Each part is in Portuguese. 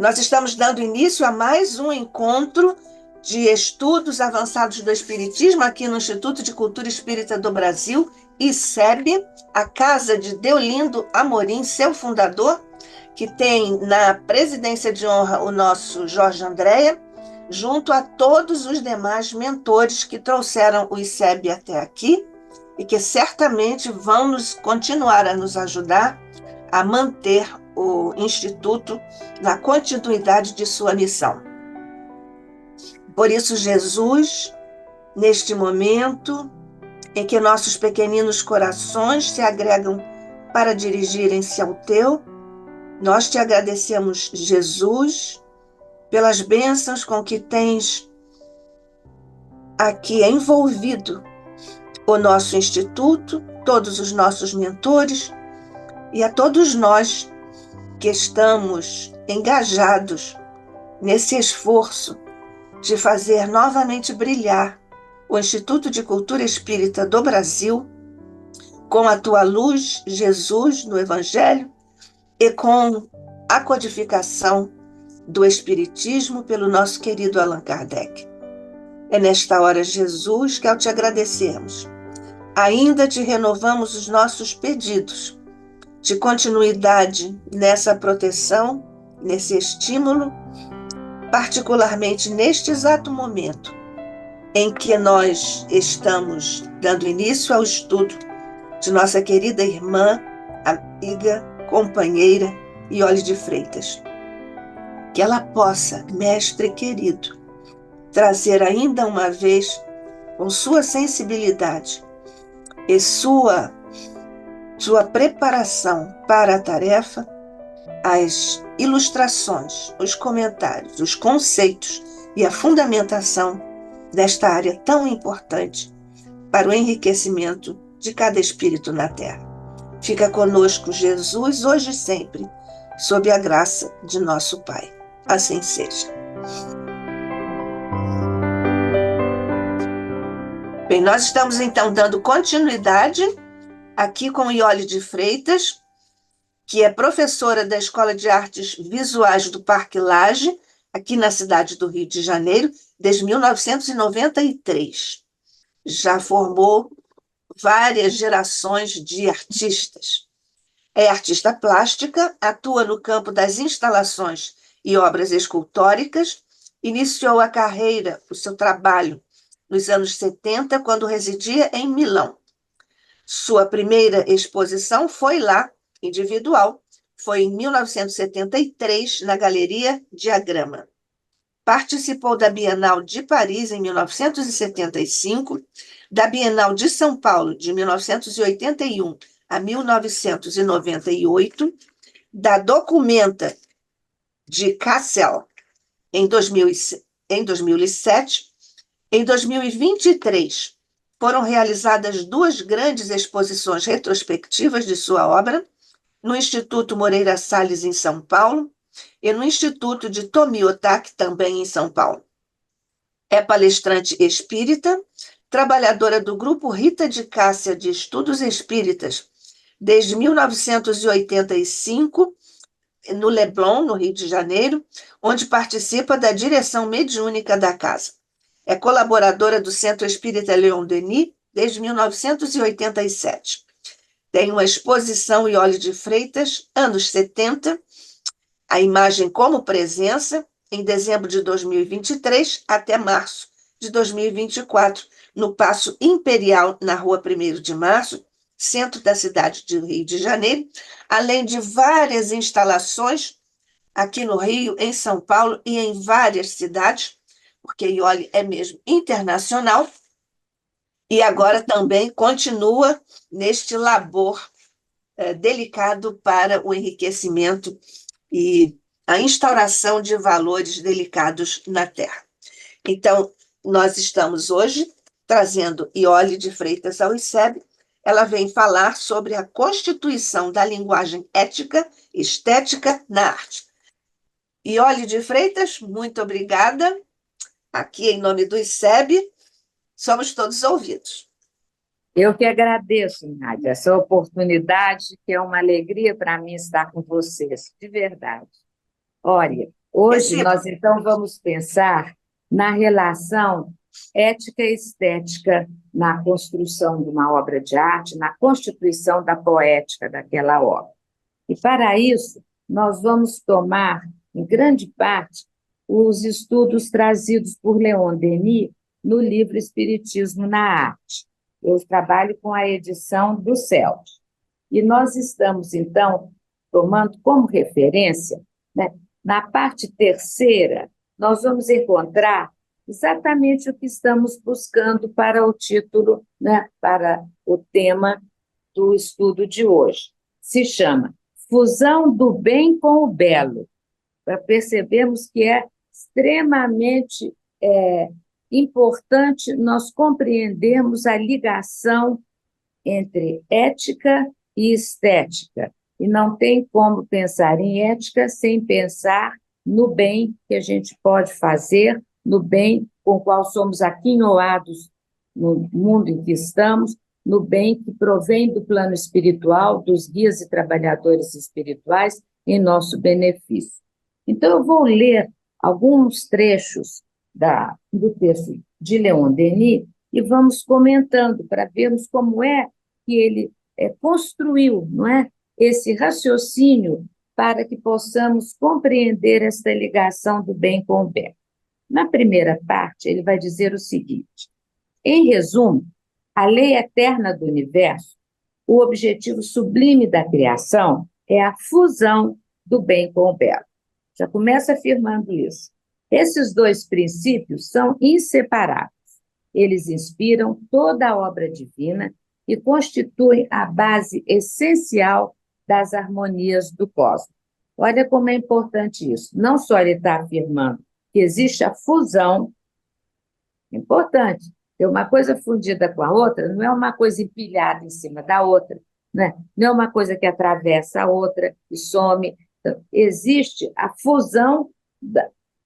Nós estamos dando início a mais um encontro de estudos avançados do Espiritismo aqui no Instituto de Cultura Espírita do Brasil, ICEB, a Casa de Deolindo Amorim, seu fundador, que tem na presidência de honra o nosso Jorge Andréa, junto a todos os demais mentores que trouxeram o ICEB até aqui e que certamente vão continuar a nos ajudar a manter o Instituto na continuidade de sua missão. Por isso, Jesus, neste momento em que nossos pequeninos corações se agregam para dirigirem-se ao teu, nós te agradecemos, Jesus, pelas bênçãos com que tens aqui envolvido o nosso Instituto, todos os nossos mentores e a todos nós que estamos engajados nesse esforço de fazer novamente brilhar o Instituto de Cultura Espírita do Brasil com a tua luz, Jesus, no Evangelho, e com a codificação do Espiritismo pelo nosso querido Allan Kardec. É nesta hora, Jesus, que ao te agradecermos, ainda te renovamos os nossos pedidos de continuidade nessa proteção, nesse estímulo, particularmente neste exato momento em que nós estamos dando início ao estudo de nossa querida irmã, amiga, companheira Iole de Freitas. Que ela possa, mestre querido, trazer ainda uma vez, com sua sensibilidade e sua preparação para a tarefa, as ilustrações, os comentários, os conceitos e a fundamentação desta área tão importante para o enriquecimento de cada espírito na Terra. Fica conosco, Jesus, hoje e sempre, sob a graça de nosso Pai. Assim seja. Bem, nós estamos então dando continuidade aqui com Iole de Freitas, que é professora da Escola de Artes Visuais do Parque Lage, aqui na cidade do Rio de Janeiro, desde 1993. Já formou várias gerações de artistas. É artista plástica, atua no campo das instalações e obras escultóricas, iniciou a carreira, o seu trabalho, nos anos 70, quando residia em Milão. Sua primeira exposição foi lá, individual, foi em 1973, na Galeria Diagrama. Participou da Bienal de Paris, em 1975, da Bienal de São Paulo, de 1981 a 1998, da Documenta de Kassel, em 2007. Em 2023, foram realizadas duas grandes exposições retrospectivas de sua obra, no Instituto Moreira Salles, em São Paulo, e no Instituto de Tomi Otaki, também em São Paulo. É palestrante espírita, trabalhadora do Grupo Rita de Cássia de Estudos Espíritas, desde 1985, no Leblon, no Rio de Janeiro, onde participa da direção mediúnica da casa. É colaboradora do Centro Espírita Leon Denis desde 1987. Tem uma exposição Iole de Freitas, anos 70, a imagem como presença, em dezembro de 2023 até março de 2024, no Paço Imperial, na Rua 1º de Março, centro da cidade de Rio de Janeiro, além de várias instalações aqui no Rio, em São Paulo e em várias cidades, porque Iole é mesmo internacional, e agora também continua neste labor delicado para o enriquecimento e a instauração de valores delicados na Terra. Então, nós estamos hoje trazendo Iole de Freitas ao ICEB. Ela vem falar sobre a constituição da linguagem ética e estética na arte. Iole de Freitas, muito obrigada. Aqui, em nome do ICEB, somos todos ouvidos. Eu que agradeço, Nádia, essa oportunidade, que é uma alegria para mim estar com vocês, de verdade. Olha, Hoje Receba. nós então vamos pensar na relação ética e estética na construção de uma obra de arte, na constituição da poética daquela obra. E para isso, nós vamos tomar, em grande parte, os estudos trazidos por Leon Denis no livro Espiritismo na Arte. Eu trabalho com a edição do CELT. E nós estamos, então, tomando como referência, né, na parte terceira, nós vamos encontrar exatamente o que estamos buscando para o título, né, para o tema do estudo de hoje. Se chama Fusão do Bem com o Belo, para percebermos que é extremamente importante nós compreendermos a ligação entre ética e estética. E não tem como pensar em ética sem pensar no bem que a gente pode fazer, no bem com o qual somos aquinhoados no mundo em que estamos, no bem que provém do plano espiritual, dos guias e trabalhadores espirituais, em nosso benefício. Então, eu vou ler alguns trechos do texto de Leon Denis e vamos comentando para vermos como é que ele construiu, não é, esse raciocínio para que possamos compreender esta ligação do bem com o bem. Na primeira parte, ele vai dizer o seguinte: em resumo, a lei eterna do universo, o objetivo sublime da criação é a fusão do bem com o belo. Já começa afirmando isso. Esses dois princípios são inseparáveis. Eles inspiram toda a obra divina e constituem a base essencial das harmonias do cosmos. Olha como é importante isso. Não só ele está afirmando que existe a fusão, importante, ter uma coisa fundida com a outra, não é uma coisa empilhada em cima da outra, né? Não é uma coisa que atravessa a outra e some. Então, existe a fusão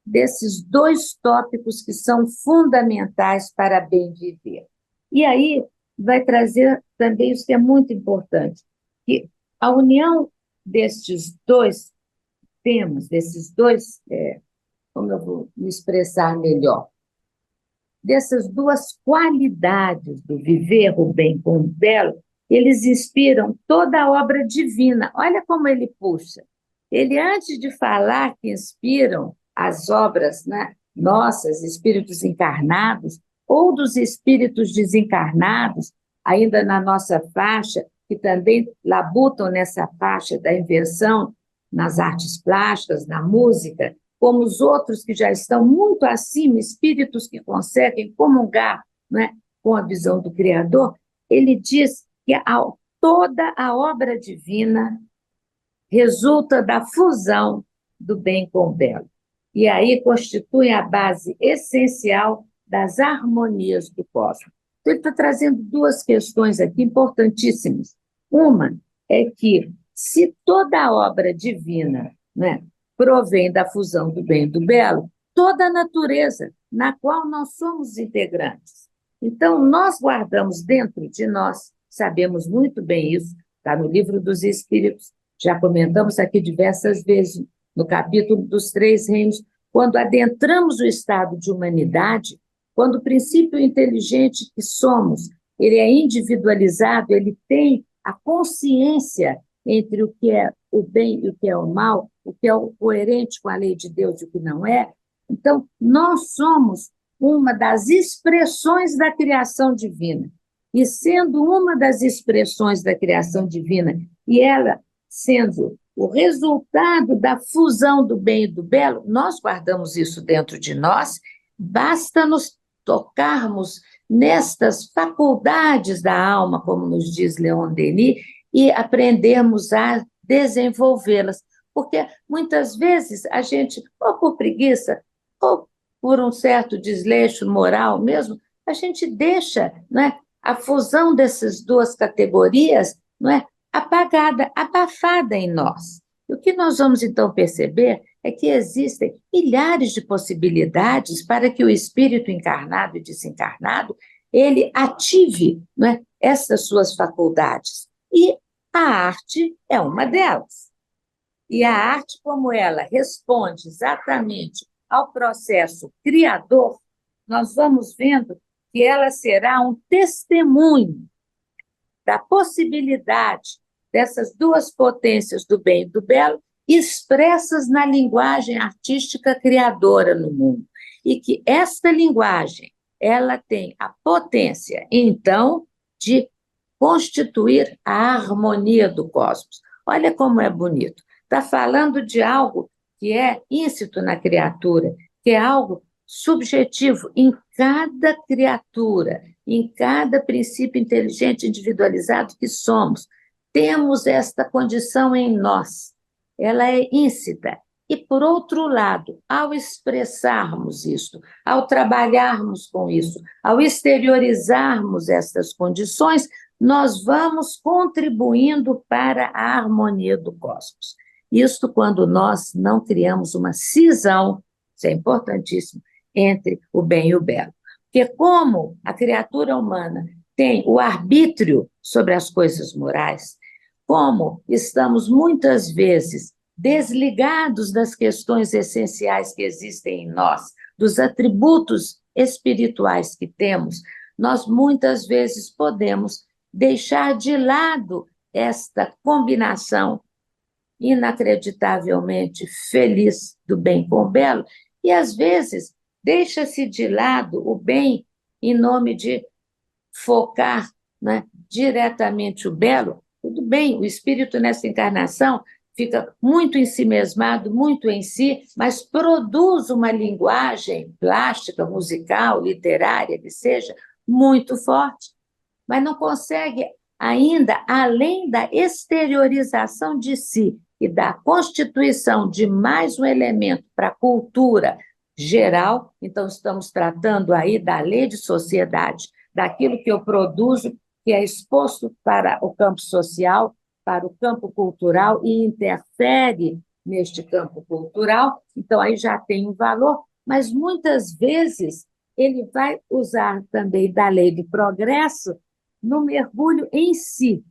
desses dois tópicos que são fundamentais para bem viver. E aí vai trazer também isso que é muito importante, que a união destes dois temas, desses dois, como eu vou me expressar melhor, dessas duas qualidades do viver o bem com o belo, eles inspiram toda a obra divina. Olha como ele puxa. Ele, antes de falar que inspiram as obras, né, nossas, espíritos encarnados, ou dos espíritos desencarnados, ainda na nossa faixa, que também labutam nessa faixa da invenção, nas artes plásticas, na música, como os outros que já estão muito acima, espíritos que conseguem comungar, né, com a visão do Criador, ele diz que toda a obra divina resulta da fusão do bem com o belo. E aí constitui a base essencial das harmonias do cosmos. Então, ele está trazendo duas questões aqui importantíssimas. Uma é que, se toda a obra divina, né, provém da fusão do bem e do belo, toda a natureza na qual nós somos integrantes. Então, nós guardamos dentro de nós, sabemos muito bem isso, está no Livro dos Espíritos, já comentamos aqui diversas vezes, no capítulo dos Três Reinos, quando adentramos o estado de humanidade, quando o princípio inteligente que somos, ele é individualizado, ele tem a consciência entre o que é o bem e o que é o mal, o que é o coerente com a lei de Deus e o que não é. Então, nós somos uma das expressões da criação divina. E sendo uma das expressões da criação divina, e ela sendo o resultado da fusão do bem e do belo, nós guardamos isso dentro de nós, basta nos tocarmos nestas faculdades da alma, como nos diz Leon Denis, e aprendermos a desenvolvê-las. Porque muitas vezes a gente, ou por preguiça, ou por um certo desleixo moral mesmo, a gente deixa, não é, a fusão dessas duas categorias, não é, apagada, abafada em nós. E o que nós vamos então perceber é que existem milhares de possibilidades para que o espírito encarnado e desencarnado ele ative, não é, essas suas faculdades. E a arte é uma delas. E a arte, como ela responde exatamente ao processo criador, nós vamos vendo que ela será um testemunho da possibilidade dessas duas potências do bem e do belo expressas na linguagem artística criadora no mundo. E que esta linguagem, ela tem a potência, então, de constituir a harmonia do cosmos. Olha como é bonito. Está falando de algo que é íncito na criatura, que é algo subjetivo em cada criatura, em cada princípio inteligente individualizado que somos. Temos esta condição em nós. Ela é íncita. E, por outro lado, ao expressarmos isso, ao trabalharmos com isso, ao exteriorizarmos essas condições, nós vamos contribuindo para a harmonia do cosmos. Isto quando nós não criamos uma cisão, isso é importantíssimo, entre o bem e o belo. Porque como a criatura humana tem o arbítrio sobre as coisas morais, como estamos muitas vezes desligados das questões essenciais que existem em nós, dos atributos espirituais que temos, nós muitas vezes podemos deixar de lado esta combinação inacreditavelmente feliz do bem com o belo, e às vezes deixa-se de lado o bem em nome de focar, né, diretamente o belo. Tudo bem, o espírito nessa encarnação fica muito ensimesmado, muito em si, mas produz uma linguagem plástica, musical, literária, que seja, muito forte, mas não consegue ainda, além da exteriorização de si e da constituição de mais um elemento para a cultura geral, então estamos tratando aí da lei de sociedade, daquilo que eu produzo, que é exposto para o campo social, para o campo cultural e interfere neste campo cultural, então aí já tem um valor, mas muitas vezes ele vai usar também da lei do progresso no mergulho em si,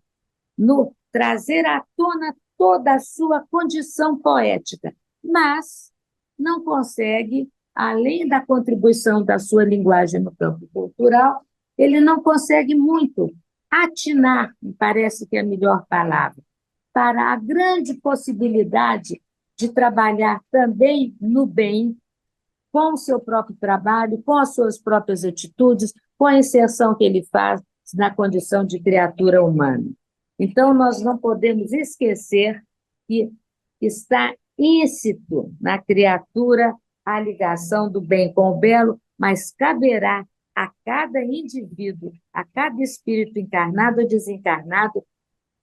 no trazer à tona toda a sua condição poética, mas não consegue, além da contribuição da sua linguagem no campo cultural, ele não consegue muito atinar, me parece que é a melhor palavra, para a grande possibilidade de trabalhar também no bem, com o seu próprio trabalho, com as suas próprias atitudes, com a inserção que ele faz na condição de criatura humana. Então, nós não podemos esquecer que está íncito na criatura a ligação do bem com o belo, mas caberá a cada indivíduo, a cada espírito encarnado ou desencarnado,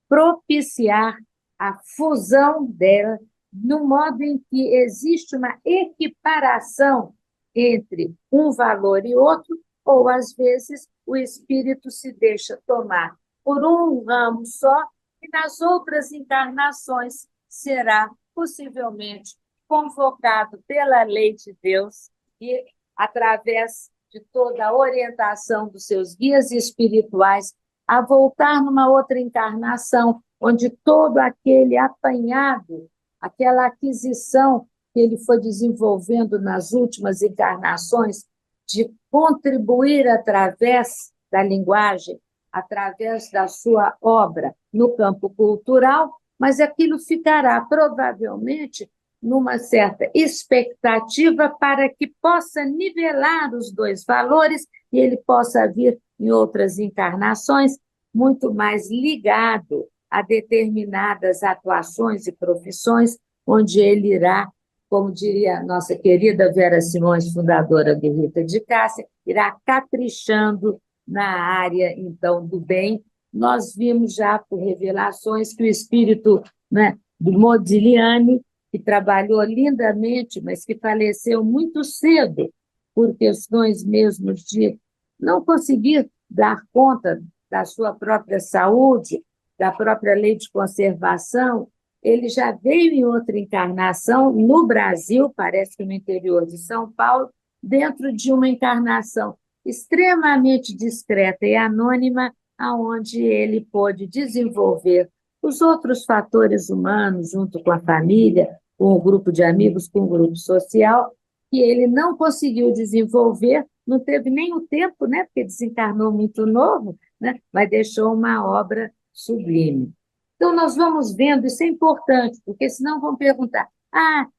propiciar a fusão dela, no modo em que existe uma equiparação entre um valor e outro, ou, às vezes, o espírito se deixa tomar por um ramo só, e nas outras encarnações será possivelmente convocado pela lei de Deus e, através de toda a orientação dos seus guias espirituais, a voltar numa outra encarnação, onde todo aquele apanhado, aquela aquisição que ele foi desenvolvendo nas últimas encarnações, de contribuir através da linguagem, através da sua obra no campo cultural, mas aquilo ficará provavelmente numa certa expectativa para que possa nivelar os dois valores e ele possa vir em outras encarnações muito mais ligado a determinadas atuações e profissões, onde ele irá, como diria a nossa querida Vera Simões, fundadora do Rita de Cássia, irá caprichando na área, então, do bem. Nós vimos já por revelações que o espírito, né, do Modigliani, que trabalhou lindamente, mas que faleceu muito cedo, por questões mesmo de não conseguir dar conta da sua própria saúde, da própria lei de conservação, ele já veio em outra encarnação no Brasil, parece que no interior de São Paulo, dentro de uma encarnação extremamente discreta e anônima, aonde ele pôde desenvolver os outros fatores humanos, junto com a família, com o grupo de amigos, com o grupo social, que ele não conseguiu desenvolver, não teve nem o tempo, né, porque desencarnou muito novo, né, mas deixou uma obra sublime. Então, nós vamos vendo, isso é importante, porque senão vão perguntar,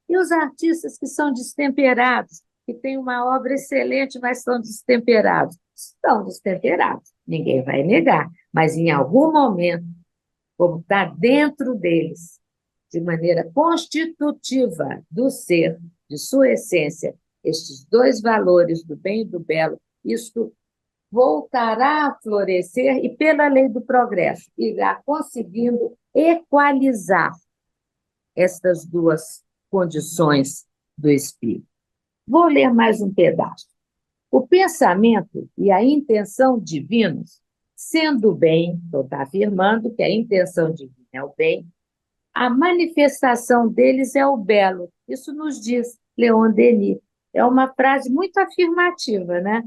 e os artistas que são destemperados, que têm uma obra excelente, mas estão destemperados? Estão destemperados, ninguém vai negar, mas em algum momento, como está dentro deles, de maneira constitutiva do ser, de sua essência, estes dois valores do bem e do belo, isto voltará a florescer e, pela lei do progresso, irá conseguindo equalizar estas duas condições do espírito. Vou ler mais um pedaço. O pensamento e a intenção divinos, sendo o bem, estou afirmando que a intenção divina é o bem, a manifestação deles é o belo. Isso nos diz Leon Denis. É uma frase muito afirmativa, né?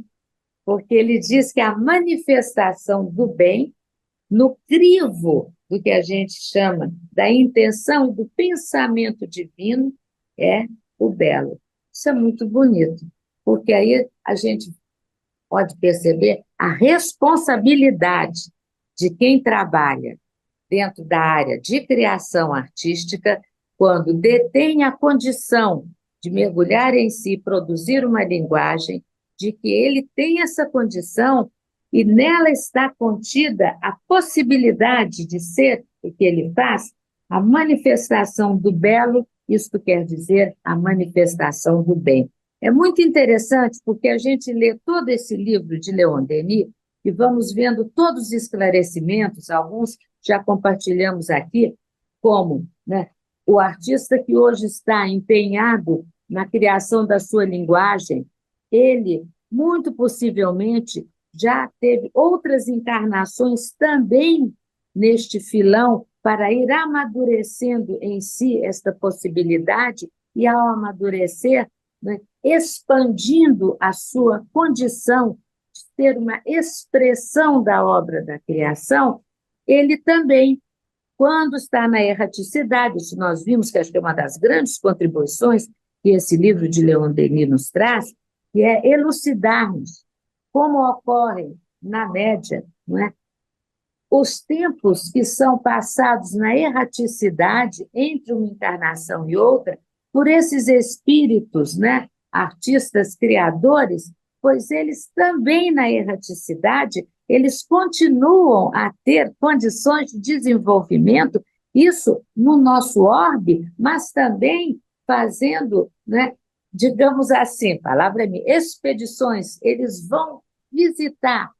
Porque ele diz que a manifestação do bem, no crivo do que a gente chama da intenção do pensamento divino, é o belo. Isso é muito bonito, porque aí a gente pode perceber a responsabilidade de quem trabalha dentro da área de criação artística, quando detém a condição de mergulhar em si, produzir uma linguagem, de que ele tem essa condição e nela está contida a possibilidade de ser o que ele faz, a manifestação do belo, isto quer dizer a manifestação do bem. É muito interessante porque a gente lê todo esse livro de Leon Denis e vamos vendo todos os esclarecimentos, alguns já compartilhamos aqui, como, né, o artista que hoje está empenhado na criação da sua linguagem, ele, muito possivelmente, já teve outras encarnações também neste filão para ir amadurecendo em si esta possibilidade e, ao amadurecer, né, expandindo a sua condição de ter uma expressão da obra da criação, ele também, quando está na erraticidade, isso nós vimos que acho que é uma das grandes contribuições que esse livro de Leon Denis nos traz, que é elucidarmos como ocorrem, na média, não é? Os tempos que são passados na erraticidade entre uma encarnação e outra, por esses espíritos, né, artistas criadores, pois eles também na erraticidade, eles continuam a ter condições de desenvolvimento, isso no nosso orbe, mas também fazendo, né, digamos assim, palavra minha, expedições, eles vão visitar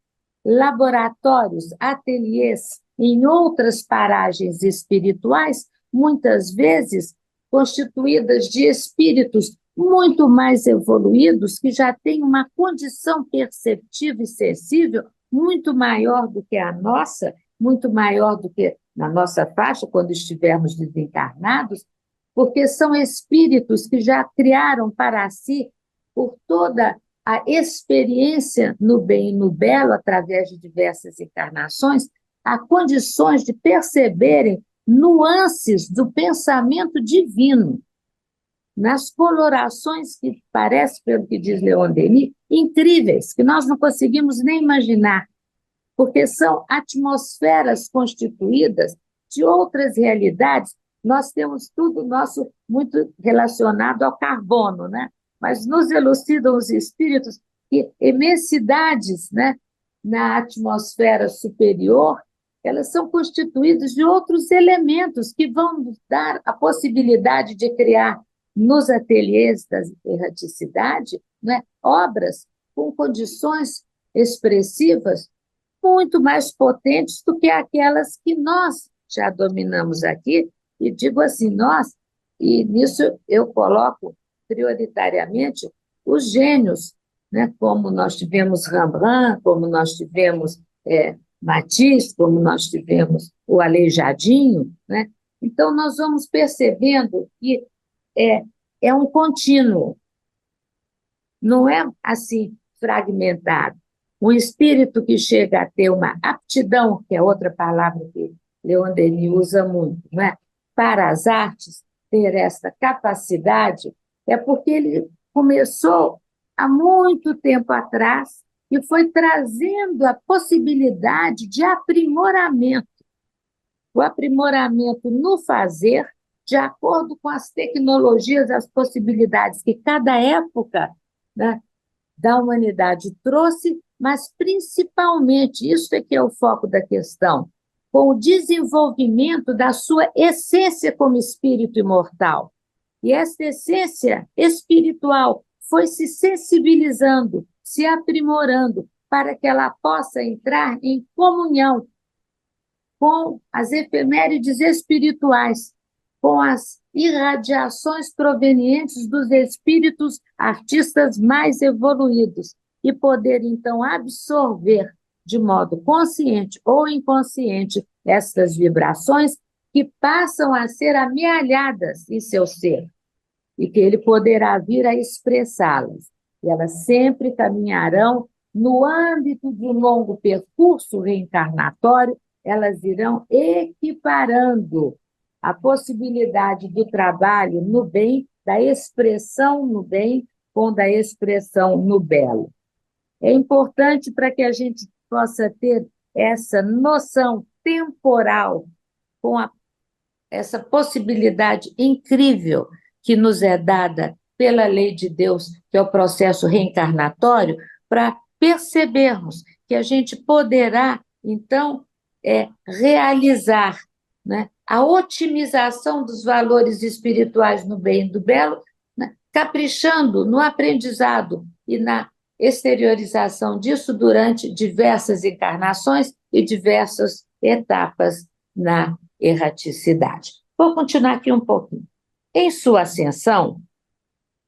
laboratórios, ateliês em outras paragens espirituais, muitas vezes constituídas de espíritos muito mais evoluídos, que já têm uma condição perceptiva e sensível muito maior do que a nossa, muito maior do que na nossa faixa, quando estivermos desencarnados, porque são espíritos que já criaram para si, por toda a experiência no bem e no belo, através de diversas encarnações, há condições de perceberem nuances do pensamento divino, nas colorações que parece, pelo que diz Leon Denis, incríveis, que nós não conseguimos nem imaginar, porque são atmosferas constituídas de outras realidades. Nós temos tudo nosso muito relacionado ao carbono, né? Mas nos elucidam os espíritos que imensidades, né, na atmosfera superior, elas são constituídas de outros elementos que vão nos dar a possibilidade de criar nos ateliês da erraticidade, né, obras com condições expressivas muito mais potentes do que aquelas que nós já dominamos aqui, e digo assim, nós, e nisso eu coloco prioritariamente os gênios, né? Como nós tivemos Rembrandt, como nós tivemos Matisse, como nós tivemos o Aleijadinho, né? Então, nós vamos percebendo que é um contínuo, não é assim fragmentado. Um espírito que chega a ter uma aptidão, que é outra palavra que Leon Denis usa muito, não é? Para as artes ter essa capacidade, é porque ele começou há muito tempo atrás e foi trazendo a possibilidade de aprimoramento, o aprimoramento no fazer, de acordo com as tecnologias, as possibilidades que cada época, né, da humanidade trouxe, mas principalmente, isso é que é o foco da questão, com o desenvolvimento da sua essência como espírito imortal. E essa essência espiritual foi se sensibilizando, se aprimorando, para que ela possa entrar em comunhão com as efemérides espirituais, com as irradiações provenientes dos espíritos artistas mais evoluídos, e poder, então, absorver de modo consciente ou inconsciente essas vibrações que passam a ser amealhadas em seu ser, e que ele poderá vir a expressá-las. E elas sempre caminharão no âmbito de um longo percurso reencarnatório, elas irão equiparando a possibilidade do trabalho no bem, da expressão no bem, com da expressão no belo. É importante para que a gente possa ter essa noção temporal, com essa possibilidade incrível que nos é dada pela lei de Deus, que é o processo reencarnatório, para percebermos que a gente poderá, então, realizar, né, a otimização dos valores espirituais no bem e do belo, né, caprichando no aprendizado e na exteriorização disso durante diversas encarnações e diversas etapas na erraticidade. Vou continuar aqui um pouquinho. Em sua ascensão,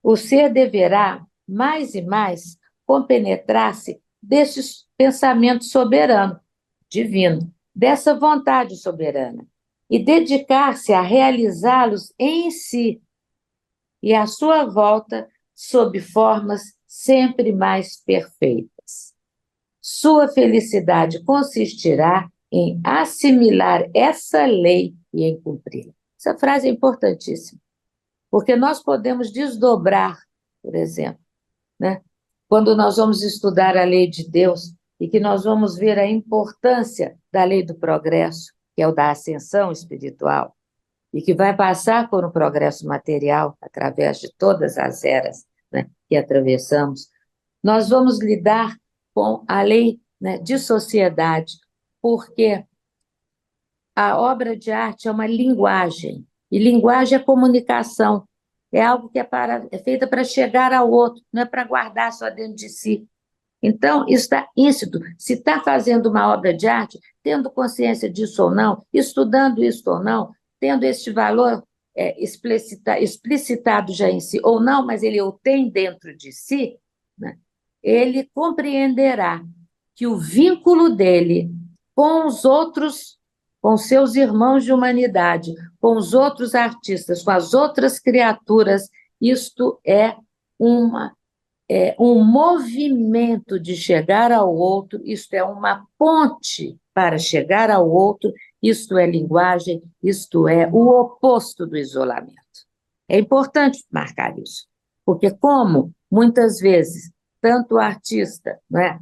o ser deverá, mais e mais, compenetrar-se desse pensamento soberano, divino, dessa vontade soberana, e dedicar-se a realizá-los em si e à sua volta sob formas sempre mais perfeitas. Sua felicidade consistirá em assimilar essa lei e em cumpri-la. Essa frase é importantíssima, porque nós podemos desdobrar, por exemplo, né? Quando nós vamos estudar a lei de Deus e que nós vamos ver a importância da lei do progresso, que é o da ascensão espiritual, e que vai passar por um progresso material através de todas as eras, né, que atravessamos, nós vamos lidar com a lei, né, de sociedade, porque a obra de arte é uma linguagem, e linguagem é comunicação, é algo que é feita para chegar ao outro, não é para guardar só dentro de si. Então, isso está íncito. Se está fazendo uma obra de arte, tendo consciência disso ou não, estudando isso ou não, tendo este valor explicitado já em si ou não, mas ele o tem dentro de si, né, ele compreenderá que o vínculo dele com os outros, com seus irmãos de humanidade, com os outros artistas, com as outras criaturas, isto é um movimento de chegar ao outro, isto é uma ponte para chegar ao outro, isto é linguagem, isto é o oposto do isolamento. É importante marcar isso, porque como, muitas vezes, tanto o artista, não é,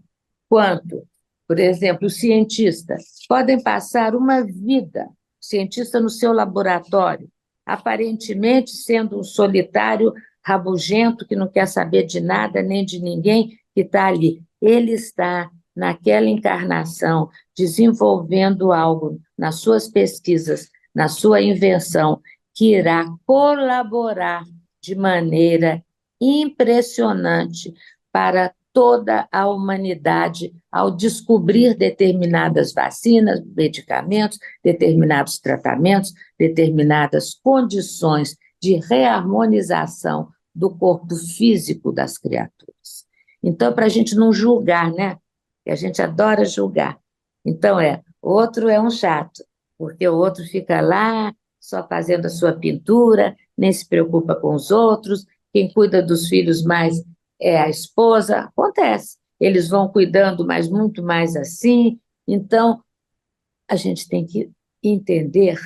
quanto, por exemplo, o cientista, podem passar uma vida, o cientista no seu laboratório, aparentemente sendo um solitário rabugento, que não quer saber de nada nem de ninguém, que está ali. Ele está, naquela encarnação, desenvolvendo algo nas suas pesquisas, na sua invenção, que irá colaborar de maneira impressionante para toda a humanidade ao descobrir determinadas vacinas, medicamentos, determinados tratamentos, determinadas condições de reharmonização do corpo físico das criaturas. Então, para a gente não julgar, né? Que a gente adora julgar. Então, outro é um chato, porque o outro fica lá só fazendo a sua pintura, nem se preocupa com os outros, quem cuida dos filhos mais é a esposa, acontece. Eles vão cuidando, mas muito mais assim. Então, a gente tem que entender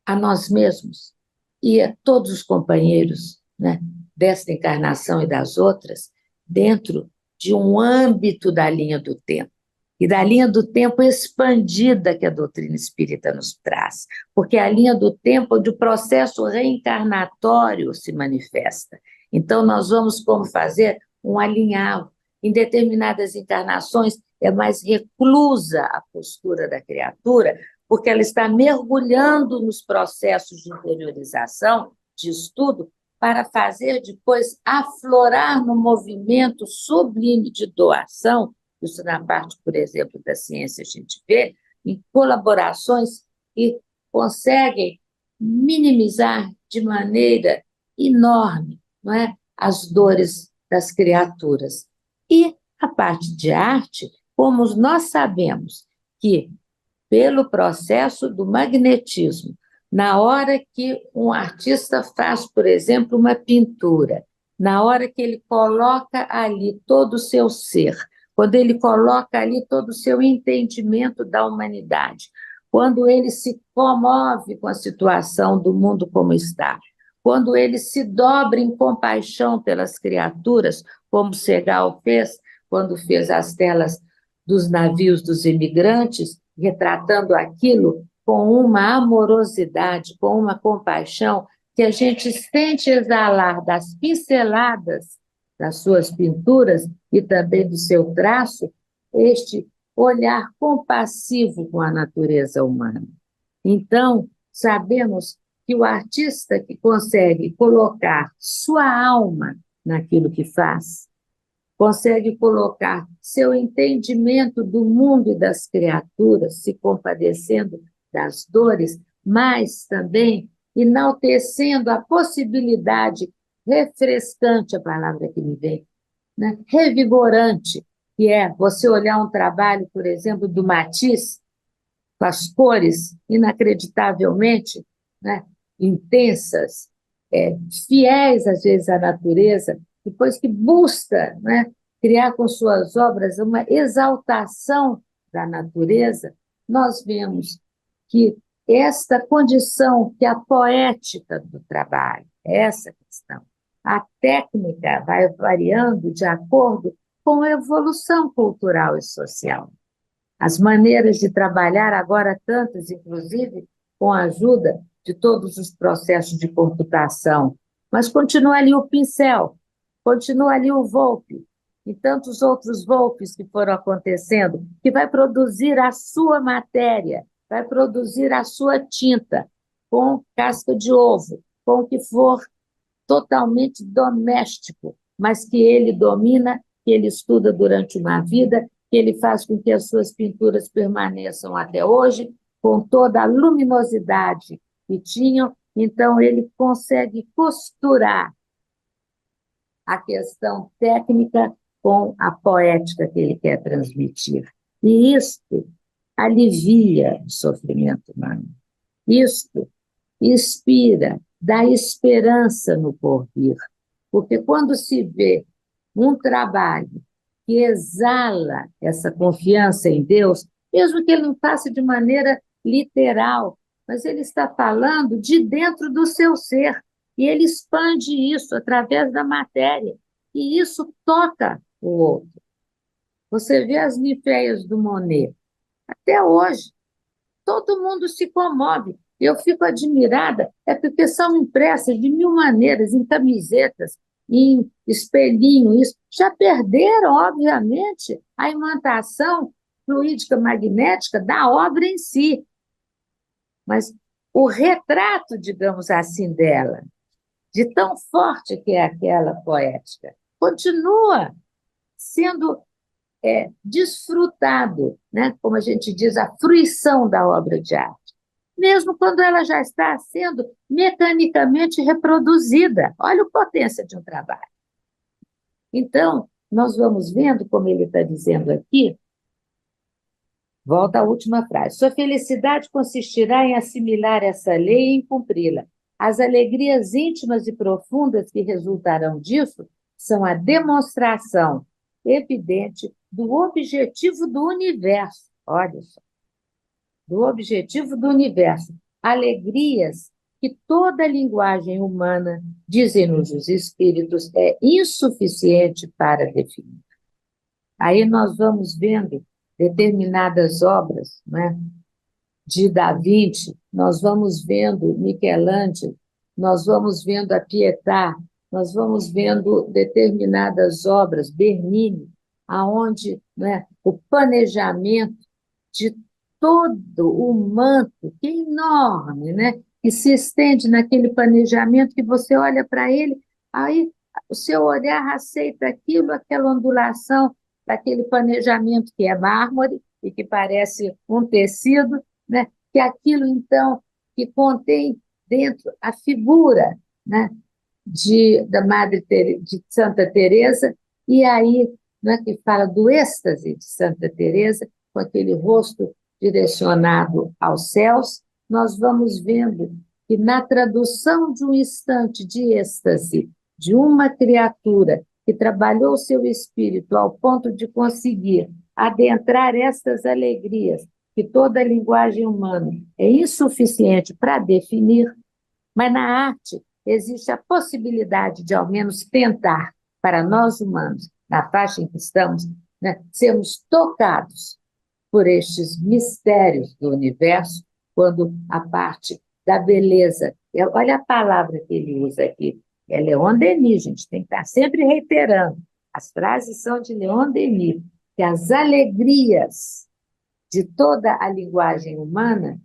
a nós mesmos e a todos os companheiros, né, desta encarnação e das outras, dentro de um âmbito da linha do tempo, e da linha do tempo expandida que a doutrina espírita nos traz, porque é a linha do tempo onde o processo reencarnatório se manifesta. Então, nós vamos como fazer um alinhavo. Em determinadas encarnações, é mais reclusa a postura da criatura, porque ela está mergulhando nos processos de interiorização, de estudo, para fazer depois aflorar no movimento sublime de doação. Isso na parte, por exemplo, da ciência a gente vê, em colaborações que conseguem minimizar de maneira enorme, não é, as dores das criaturas. E a parte de arte, como nós sabemos que, pelo processo do magnetismo, na hora que um artista faz, por exemplo, uma pintura, na hora que ele coloca ali todo o seu ser, quando ele coloca ali todo o seu entendimento da humanidade, quando ele se comove com a situação do mundo como está, quando ele se dobra em compaixão pelas criaturas, como Segal fez, quando fez as telas dos navios dos imigrantes, retratando aquilo com uma amorosidade, com uma compaixão, que a gente sente exalar das pinceladas das suas pinturas e também do seu traço, este olhar compassivo com a natureza humana. Então, sabemos que o artista que consegue colocar sua alma naquilo que faz, consegue colocar seu entendimento do mundo e das criaturas, se compadecendo das dores, mas também enaltecendo a possibilidade refrescante, a palavra que me vem, né? Revigorante, que é você olhar um trabalho, por exemplo, do Matisse, com as cores inacreditavelmente, né, intensas, fiéis, às vezes, à natureza, depois que busca, né, criar com suas obras uma exaltação da natureza, nós vemos que esta condição, que a poética do trabalho, essa questão, a técnica vai variando de acordo com a evolução cultural e social. As maneiras de trabalhar, agora tantas, inclusive, com a ajuda de todos os processos de computação, mas continua ali o pincel, continua ali o Volpe, e tantos outros Volpes que foram acontecendo, que vai produzir a sua matéria, vai produzir a sua tinta, com casca de ovo, com o que for totalmente doméstico, mas que ele domina, que ele estuda durante uma vida, que ele faz com que as suas pinturas permaneçam até hoje, com toda a luminosidade que tinham, então ele consegue costurar a questão técnica com a poética que ele quer transmitir. E isto alivia o sofrimento humano. Isto inspira, dá esperança no porvir. Porque quando se vê um trabalho que exala essa confiança em Deus, mesmo que ele não faça de maneira literal, mas ele está falando de dentro do seu ser, e ele expande isso através da matéria, e isso toca o outro. Você vê as Niféias do Monet, até hoje, todo mundo se comove. Eu fico admirada, é porque são impressas de mil maneiras, em camisetas, em espelhinho, isso. Já perderam, obviamente, a imantação fluídica magnética da obra em si. Mas o retrato, digamos assim, dela, de tão forte que é aquela poética, continua sendo desfrutado, né? Como a gente diz, a fruição da obra de arte, mesmo quando ela já está sendo mecanicamente reproduzida. Olha a potência de um trabalho. Então, nós vamos vendo, como ele está dizendo aqui, volta à última frase, sua felicidade consistirá em assimilar essa lei e em cumpri-la. As alegrias íntimas e profundas que resultarão disso são a demonstração evidente do objetivo do universo. Olha só. do objetivo do universo, alegrias que toda a linguagem humana, dizem-nos os espíritos, é insuficiente para definir. Aí nós vamos vendo determinadas obras, né, de Da Vinci, nós vamos vendo Michelangelo, nós vamos vendo a Pietà, nós vamos vendo determinadas obras, Bernini, aonde, né, o planejamento de todo o manto, que é enorme, né, que se estende naquele planejamento que você olha para ele, aí o seu olhar aceita aquilo, aquela ondulação daquele planejamento que é mármore e que parece um tecido, né? Que aquilo, então, que contém dentro a figura, né, da Madre de Santa Teresa, e aí, né, que fala do êxtase de Santa Teresa, com aquele rosto direcionado aos céus, nós vamos vendo que na tradução de um instante de êxtase de uma criatura que trabalhou seu espírito ao ponto de conseguir adentrar estas alegrias que toda a linguagem humana é insuficiente para definir, mas na arte existe a possibilidade de, ao menos, tentar, para nós humanos, na faixa em que estamos, né, sermos tocados por estes mistérios do universo, quando a parte da beleza, olha a palavra que ele usa aqui, é Leon Denis, gente, tem que estar sempre reiterando, as frases são de Leon Denis, que as alegrias de toda a linguagem humana,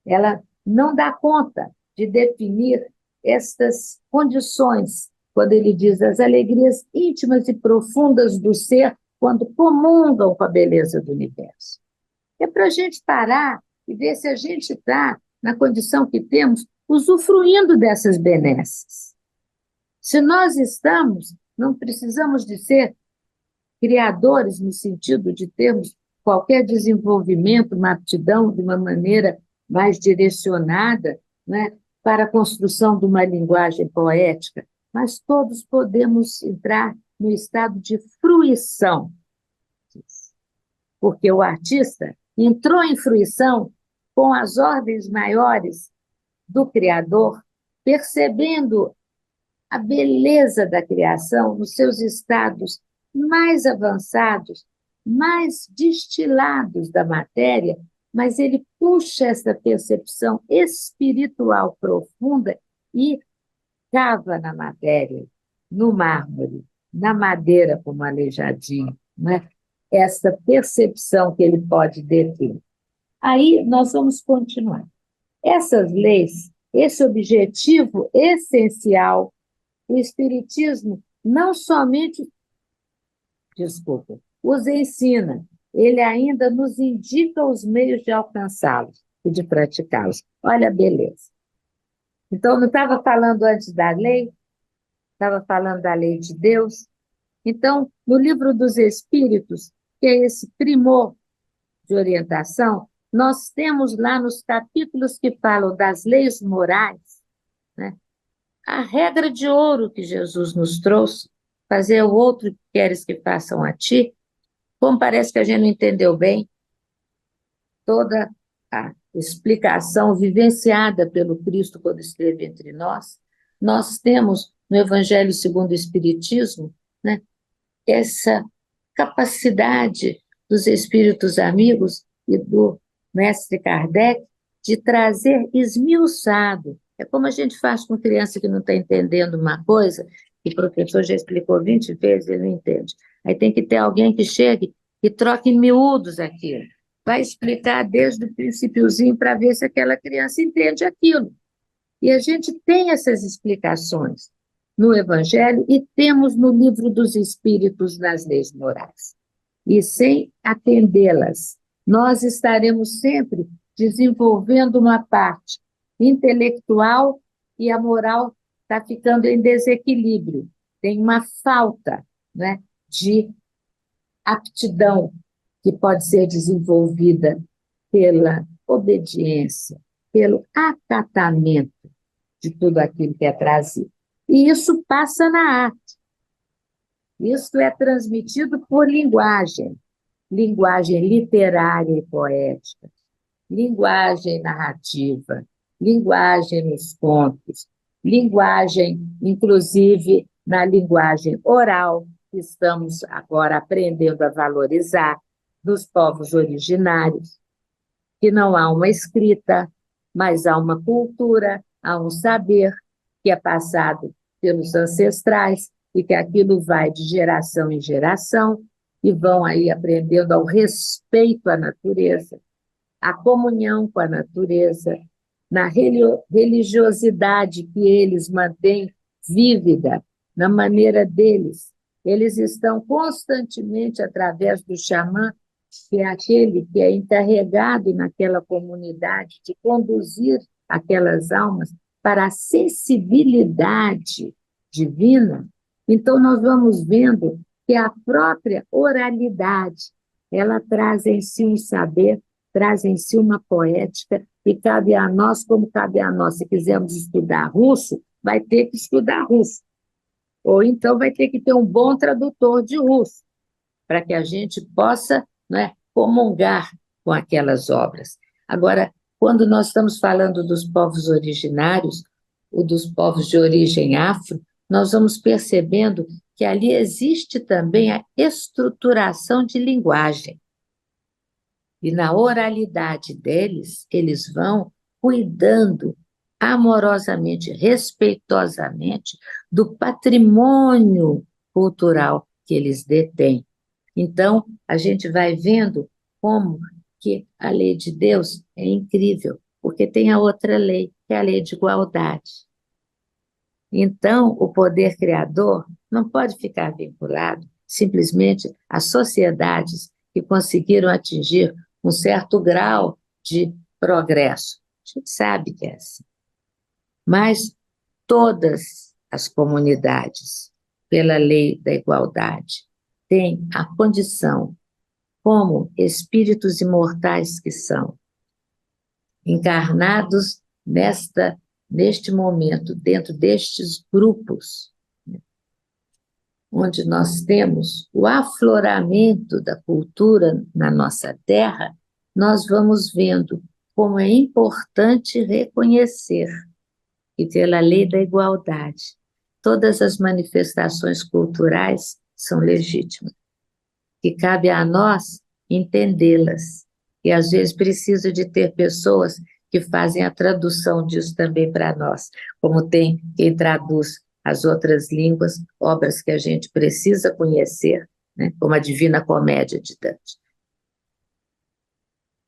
ela não dá conta de definir estas condições, quando ele diz as alegrias íntimas e profundas do ser, quando comungam com a beleza do universo. É para a gente parar e ver se a gente está, na condição que temos, usufruindo dessas benesses. Se nós estamos, não precisamos de ser criadores no sentido de termos qualquer desenvolvimento, uma aptidão de uma maneira mais direcionada, né, para a construção de uma linguagem poética, mas todos podemos entrar no estado de fruição, porque o artista entrou em fruição com as ordens maiores do Criador, percebendo a beleza da criação nos seus estados mais avançados, mais destilados da matéria, mas ele puxa essa percepção espiritual profunda e cava na matéria, no mármore, na madeira como aleijadinho, né? Essa percepção que ele pode deter. Aí nós vamos continuar. Essas leis, esse objetivo essencial, o Espiritismo não somente, os ensina, ele ainda nos indica os meios de alcançá-los e de praticá-los. Olha a beleza. Então, não estava falando antes da lei, estava falando da lei de Deus. Então, no Livro dos Espíritos, que é esse primor de orientação, nós temos lá nos capítulos que falam das leis morais, né, a regra de ouro que Jesus nos trouxe, fazer o outro que queres que façam a ti, como parece que a gente não entendeu bem toda a explicação vivenciada pelo Cristo quando esteve entre nós, nós temos no Evangelho segundo o Espiritismo, né, essa capacidade dos espíritos amigos e do mestre Kardec de trazer esmiuçado. É como a gente faz com criança que não está entendendo uma coisa, que o professor já explicou 20 vezes, ele não entende. Aí tem que ter alguém que chegue e troque em miúdos aquilo. Vai explicar desde o princípiozinho para ver se aquela criança entende aquilo. E a gente tem essas explicações no Evangelho e temos no Livro dos Espíritos nas leis morais. E sem atendê-las, nós estaremos sempre desenvolvendo uma parte intelectual e a moral está ficando em desequilíbrio. Tem uma falta, né, de aptidão que pode ser desenvolvida pela obediência, pelo acatamento de tudo aquilo que é trazido. E isso passa na arte. Isso é transmitido por linguagem literária e poética. linguagem narrativa, linguagem nos contos, linguagem, inclusive na linguagem oral, que estamos agora aprendendo a valorizar dos povos originários, que não há uma escrita, mas há uma cultura, há um saber que é passado pelos ancestrais e que aquilo vai de geração em geração e vão aí aprendendo ao respeito à natureza, à comunhão com a natureza, na religiosidade que eles mantêm vívida, na maneira deles. Eles estão constantemente, através do xamã, que é aquele que é encarregado naquela comunidade de conduzir aquelas almas para a sensibilidade divina. Então, nós vamos vendo que a própria oralidade, ela traz em si um saber, traz em si uma poética, e cabe a nós, como cabe a nós, se quisermos estudar russo, vai ter que estudar russo. Ou então vai ter que ter um bom tradutor de russo, para que a gente possa, né, comungar com aquelas obras. Agora, quando nós estamos falando dos povos originários, ou dos povos de origem afro, nós vamos percebendo que ali existe também a estruturação de linguagem. E na oralidade deles, eles vão cuidando amorosamente, respeitosamente do patrimônio cultural que eles detêm. Então, a gente vai vendo como que a lei de Deus é incrível, porque tem a outra lei, que é a lei de igualdade. Então, o poder criador não pode ficar vinculado simplesmente às sociedades que conseguiram atingir um certo grau de progresso. A gente sabe que é assim. Mas todas as comunidades, pela lei da igualdade, têm a condição, como espíritos imortais que são, encarnados neste momento, dentro destes grupos, onde nós temos o afloramento da cultura na nossa terra, nós vamos vendo como é importante reconhecer que, pela lei da igualdade, todas as manifestações culturais são legítimas, que cabe a nós entendê-las, e às vezes precisa de ter pessoas que fazem a tradução disso também para nós, como tem quem traduz as outras línguas, obras que a gente precisa conhecer, né, como a Divina Comédia de Dante.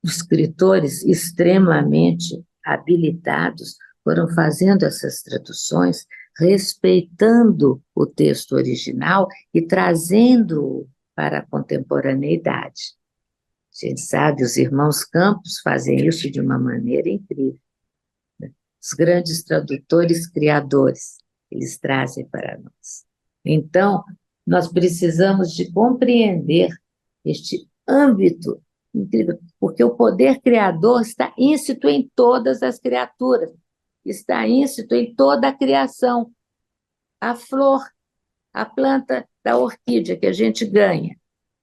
Os escritores extremamente habilitados foram fazendo essas traduções, respeitando o texto original e trazendo-o para a contemporaneidade. A gente sabe, os irmãos Campos fazem isso de uma maneira incrível, né? Os grandes tradutores, criadores, eles trazem para nós. Então, nós precisamos de compreender este âmbito incrível, porque o poder criador está íncito em todas as criaturas, está íncito em toda a criação. A flor, a planta da orquídea que a gente ganha,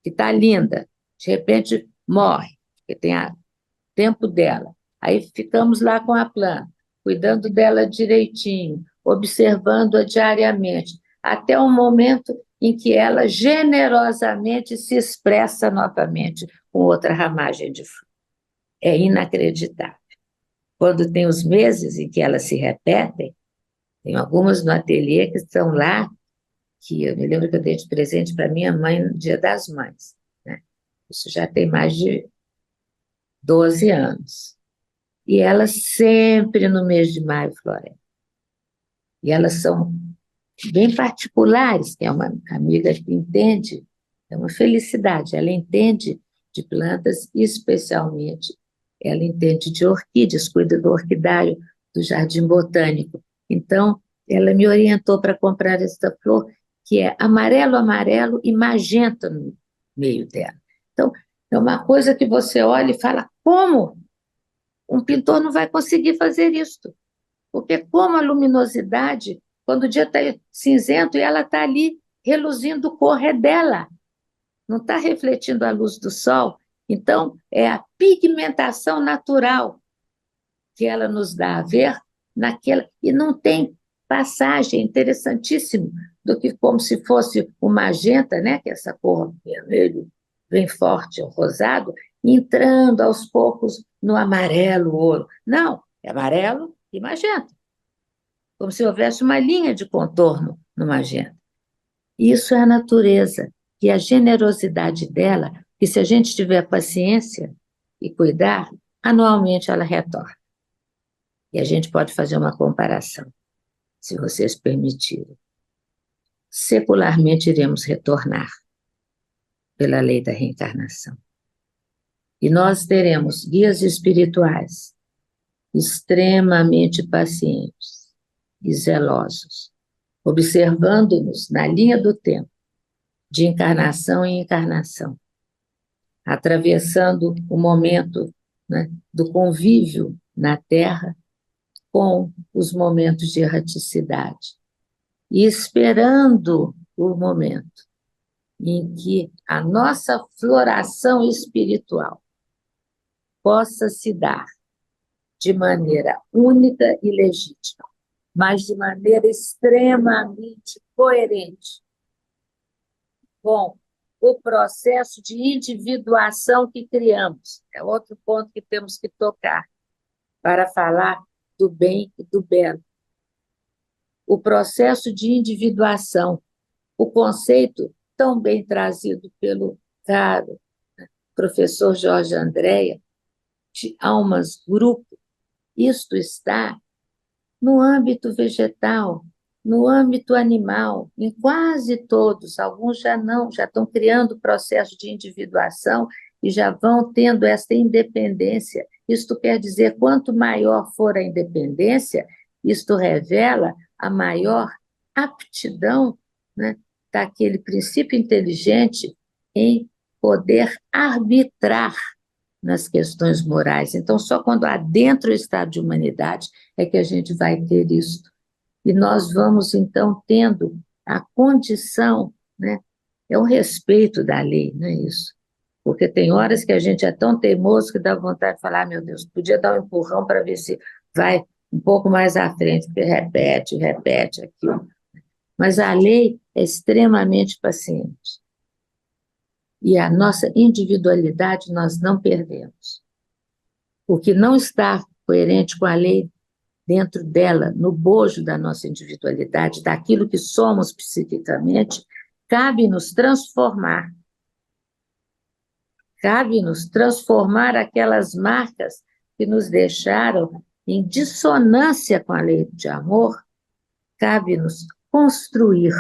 que está linda, de repente morre, porque tem o tempo dela. Aí ficamos lá com a planta, cuidando dela direitinho, observando-a diariamente, até o momento em que ela generosamente se expressa novamente com outra ramagem de flor. É inacreditável. Quando tem os meses em que elas se repetem, tem algumas no ateliê que estão lá, que eu me lembro que eu dei de presente para minha mãe no Dia das Mães, né? Isso já tem mais de 12 anos. E elas sempre no mês de maio florescem. E elas são bem particulares, que é uma amiga que entende, é uma felicidade, ela entende de plantas, especialmente, ela entende de orquídeas, cuida do orquidário do Jardim Botânico. Então, ela me orientou para comprar esta flor, que é amarelo, amarelo e magenta no meio dela. Então, é uma coisa que você olha e fala, como? Um pintor não vai conseguir fazer isso, porque como a luminosidade, quando o dia está cinzento e ela está ali reluzindo cor, é dela, não está refletindo a luz do sol, Então, é a pigmentação natural que ela nos dá a ver naquela. E não tem passagem, interessantíssimo, do que como se fosse o magenta, né? Que é essa cor vermelho bem forte, o rosado, entrando aos poucos no amarelo, ouro. Não, é amarelo e magenta, como se houvesse uma linha de contorno no magenta. Isso é a natureza, e a generosidade dela, que se a gente tiver paciência e cuidar, anualmente ela retorna. E a gente pode fazer uma comparação, se vocês permitirem. Secularmente iremos retornar pela lei da reencarnação. E nós teremos guias espirituais extremamente pacientes e zelosos, observando-nos na linha do tempo, de encarnação em encarnação, atravessando o momento, né, do convívio na Terra com os momentos de erraticidade, e esperando o momento em que a nossa floração espiritual possa se dar de maneira única e legítima, mas de maneira extremamente coerente com o processo de individuação que criamos. É outro ponto que temos que tocar para falar do bem e do belo. O processo de individuação, o conceito tão bem trazido pelo caro professor Jorge Andréa, de almas-grupo, isto está no âmbito vegetal, no âmbito animal, em quase todos, alguns já não, já estão criando o processo de individuação e já vão tendo essa independência. Isto quer dizer, quanto maior for a independência, isto revela a maior aptidão, né, daquele princípio inteligente em poder arbitrar nas questões morais. Então, só quando adentra o estado de humanidade é que a gente vai ter isso. E nós vamos, então, tendo a condição, né? É um respeito da lei, não é isso? Porque tem horas que a gente é tão teimoso que dá vontade de falar, meu Deus, podia dar um empurrão para ver se vai um pouco mais à frente, porque repete aquilo. Mas a lei é extremamente paciente. E a nossa individualidade nós não perdemos. O que não está coerente com a lei dentro dela, no bojo da nossa individualidade, daquilo que somos psiquicamente, cabe-nos transformar. Cabe-nos transformar aquelas marcas que nos deixaram em dissonância com a lei de amor, cabe-nos construir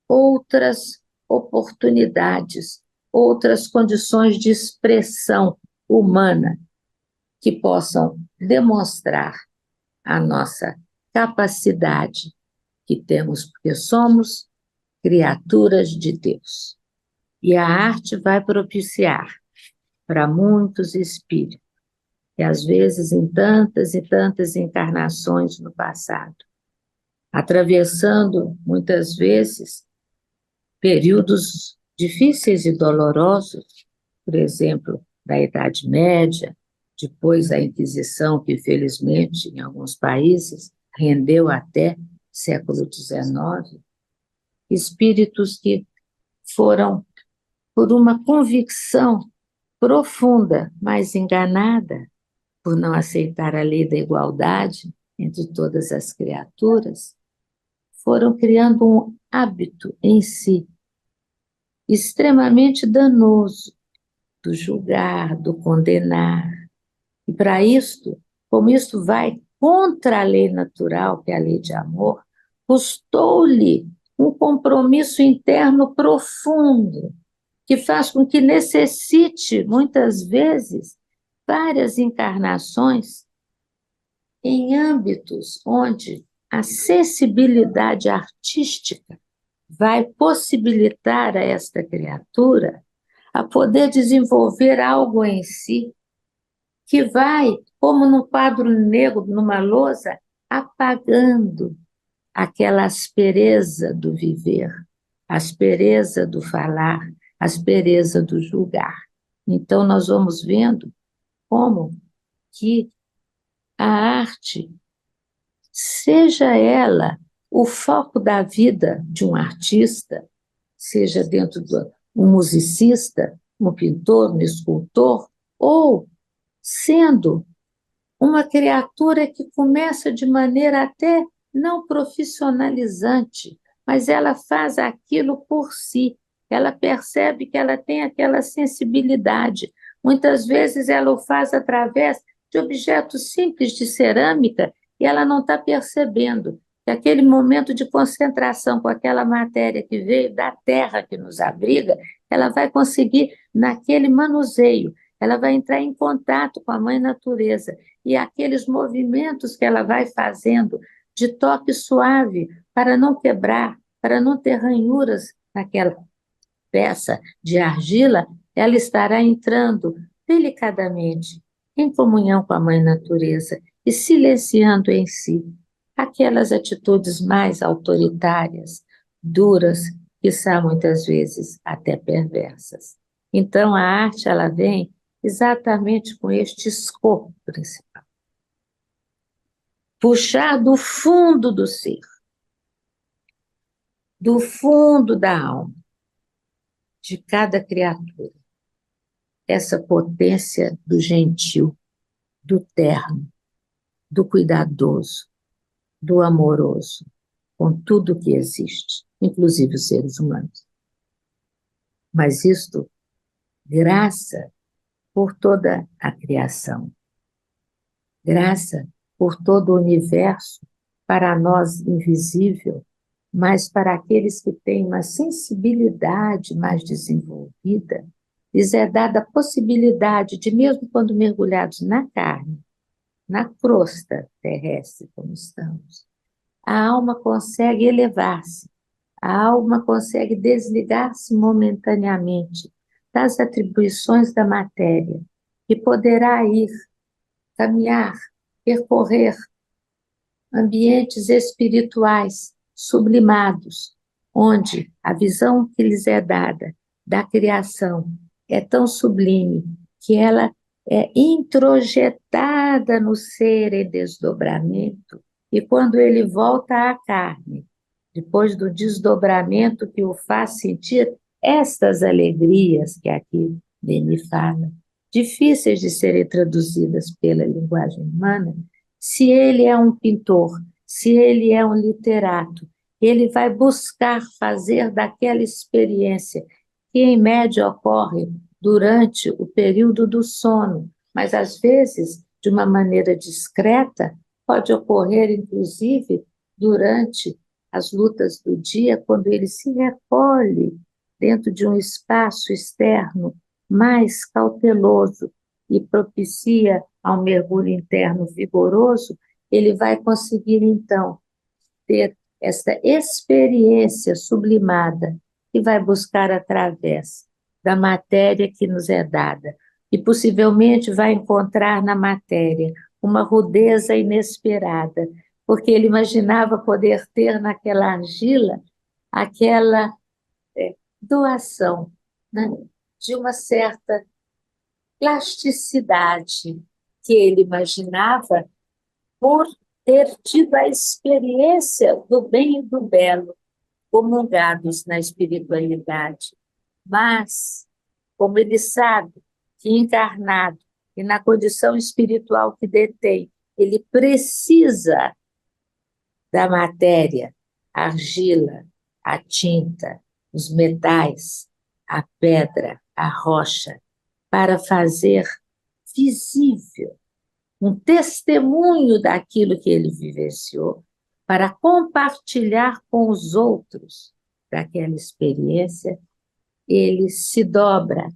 outras oportunidades, outras condições de expressão humana que possam demonstrar a nossa capacidade que temos, porque somos criaturas de Deus. E a arte vai propiciar para muitos espíritos, que às vezes em tantas e tantas encarnações no passado, atravessando muitas vezes períodos difíceis e dolorosos, por exemplo, da Idade Média, depois a Inquisição, que felizmente em alguns países rendeu até século XIX, espíritos que foram por uma convicção profunda, mas enganada, por não aceitar a lei da igualdade entre todas as criaturas, foram criando um hábito em si extremamente danoso do julgar, do condenar. E para isto, como isto vai contra a lei natural, que é a lei de amor, custou-lhe um compromisso interno profundo, que faz com que necessite, muitas vezes, várias encarnações em âmbitos onde a sensibilidade artística vai possibilitar a esta criatura a poder desenvolver algo em si que vai, como num quadro negro, numa lousa, apagando aquela aspereza do viver, a aspereza do falar, a aspereza do julgar. Então, nós vamos vendo como que a arte, seja ela o foco da vida de um artista, seja dentro do um musicista, um pintor, um escultor, ou sendo uma criatura que começa de maneira até não profissionalizante, mas ela faz aquilo por si. Ela percebe que ela tem aquela sensibilidade. Muitas vezes ela o faz através de objetos simples de cerâmica e ela não está percebendo que aquele momento de concentração com aquela matéria que veio da terra que nos abriga, ela vai conseguir, naquele manuseio, ela vai entrar em contato com a mãe natureza e aqueles movimentos que ela vai fazendo de toque suave para não quebrar, para não ter ranhuras naquela peça de argila, ela estará entrando delicadamente em comunhão com a mãe natureza e silenciando em si aquelas atitudes mais autoritárias, duras, que são muitas vezes até perversas. Então a arte ela vem exatamente com este escopo principal. Puxar do fundo do ser, do fundo da alma, de cada criatura, essa potência do gentil, do terno, do cuidadoso, do amoroso, com tudo que existe, inclusive os seres humanos. Mas isto, graça por toda a criação, graça por todo o universo, para nós invisível, mas para aqueles que têm uma sensibilidade mais desenvolvida, lhes é dada a possibilidade de, mesmo quando mergulhados na carne, na crosta terrestre como estamos, a alma consegue elevar-se, a alma consegue desligar-se momentaneamente das atribuições da matéria e poderá ir, caminhar, percorrer ambientes espirituais sublimados, onde a visão que lhes é dada da criação é tão sublime que ela é introjetada no ser em desdobramento, e quando ele volta à carne, depois do desdobramento que o faz sentir estas alegrias que aqui Denis fala, difíceis de serem traduzidas pela linguagem humana, se ele é um pintor, se ele é um literato, ele vai buscar fazer daquela experiência, que em média ocorre durante o período do sono, mas às vezes, de uma maneira discreta, pode ocorrer, inclusive, durante as lutas do dia, quando ele se recolhe dentro de um espaço externo mais cauteloso e propicia ao mergulho interno vigoroso, ele vai conseguir, então, ter esta experiência sublimada que vai buscar através da matéria que nos é dada, e possivelmente vai encontrar na matéria uma rudeza inesperada, porque ele imaginava poder ter naquela argila aquela doação, né, de uma certa plasticidade que ele imaginava por ter tido a experiência do bem e do belo, comungados na espiritualidade. Mas, como ele sabe que encarnado e na condição espiritual que detém, ele precisa da matéria, a argila, a tinta, os metais, a pedra, a rocha, para fazer visível um testemunho daquilo que ele vivenciou, para compartilhar com os outros daquela experiência, ele se dobra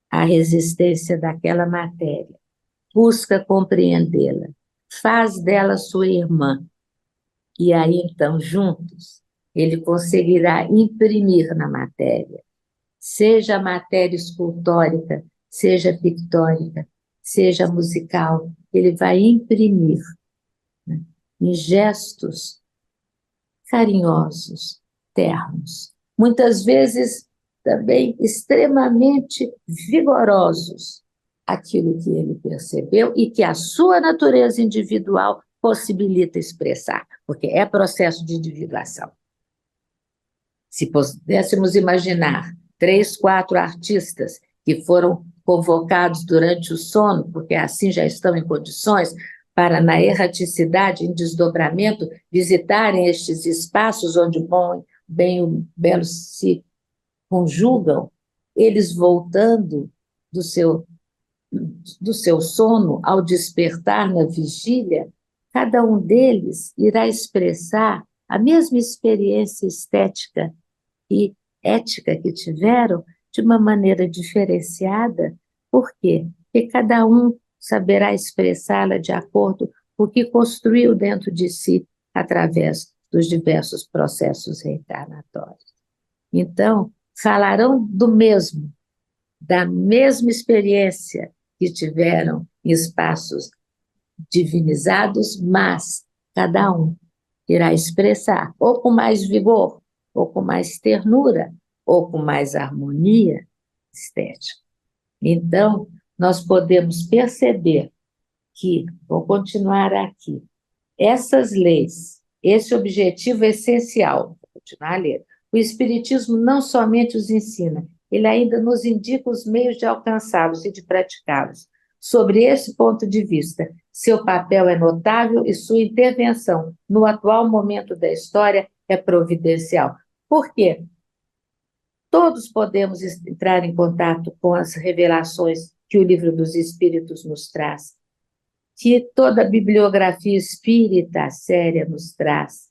à resistência daquela matéria, busca compreendê-la, faz dela sua irmã, e aí então, juntos, ele conseguirá imprimir na matéria, seja a matéria escultórica, seja pictórica, seja musical, ele vai imprimir, né, em gestos carinhosos, ternos, muitas vezes também extremamente vigorosos aquilo que ele percebeu e que a sua natureza individual possibilita expressar, porque é processo de individuação. Se pudéssemos imaginar 3, 4 artistas que foram convocados durante o sono, porque assim já estão em condições para, na erraticidade, em desdobramento, visitarem estes espaços onde o bom, bem e o belo se conjugam, eles voltando do seu sono ao despertar na vigília, cada um deles irá expressar a mesma experiência estética e ética que tiveram de uma maneira diferenciada. Por quê? Porque cada um saberá expressá-la de acordo com o que construiu dentro de si através dos diversos processos reencarnatórios. Então, falarão do mesmo, da mesma experiência que tiveram em espaços divinizados, mas cada um irá expressar, ou com mais vigor, ou com mais ternura, ou com mais harmonia estética. Então, nós podemos perceber que, vou continuar aqui, essas leis, esse objetivo essencial, vou continuar a ler, o Espiritismo não somente os ensina, ele ainda nos indica os meios de alcançá-los e de praticá-los. Sobre esse ponto de vista, seu papel é notável e sua intervenção no atual momento da história é providencial. Por quê? Todos podemos entrar em contato com as revelações que o Livro dos Espíritos nos traz, que toda a bibliografia espírita séria nos traz.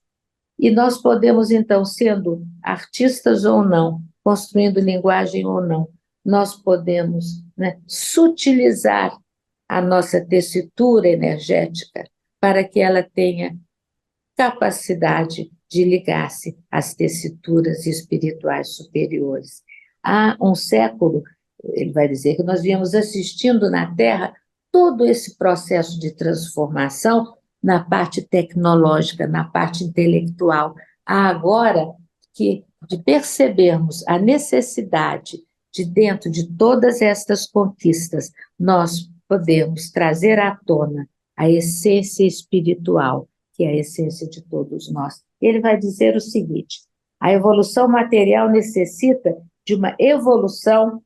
E nós podemos, então, sendo artistas ou não, construindo linguagem ou não, nós podemos, né, sutilizar a nossa tessitura energética para que ela tenha capacidade de ligar-se às tessituras espirituais superiores. Há um século, ele vai dizer, que nós viemos assistindo na Terra todo esse processo de transformação na parte tecnológica, na parte intelectual. Há agora que, de percebermos a necessidade de, dentro de todas estas conquistas, nós podemos trazer à tona a essência espiritual, que é a essência de todos nós. Ele vai dizer o seguinte: a evolução material necessita de uma evolução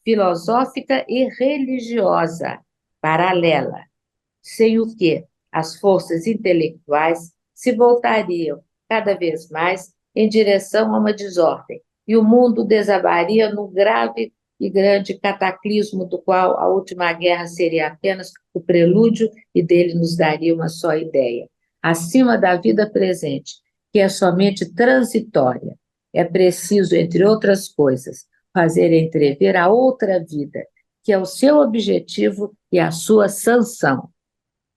filosófica e religiosa paralela, sem o que as forças intelectuais se voltariam cada vez mais em direção a uma desordem, e o mundo desabaria no grave e grande cataclismo do qual a última guerra seria apenas o prelúdio e dele nos daria uma só ideia. Acima da vida presente, que é somente transitória, é preciso, entre outras coisas, fazer entrever a outra vida, que é o seu objetivo e a sua sanção.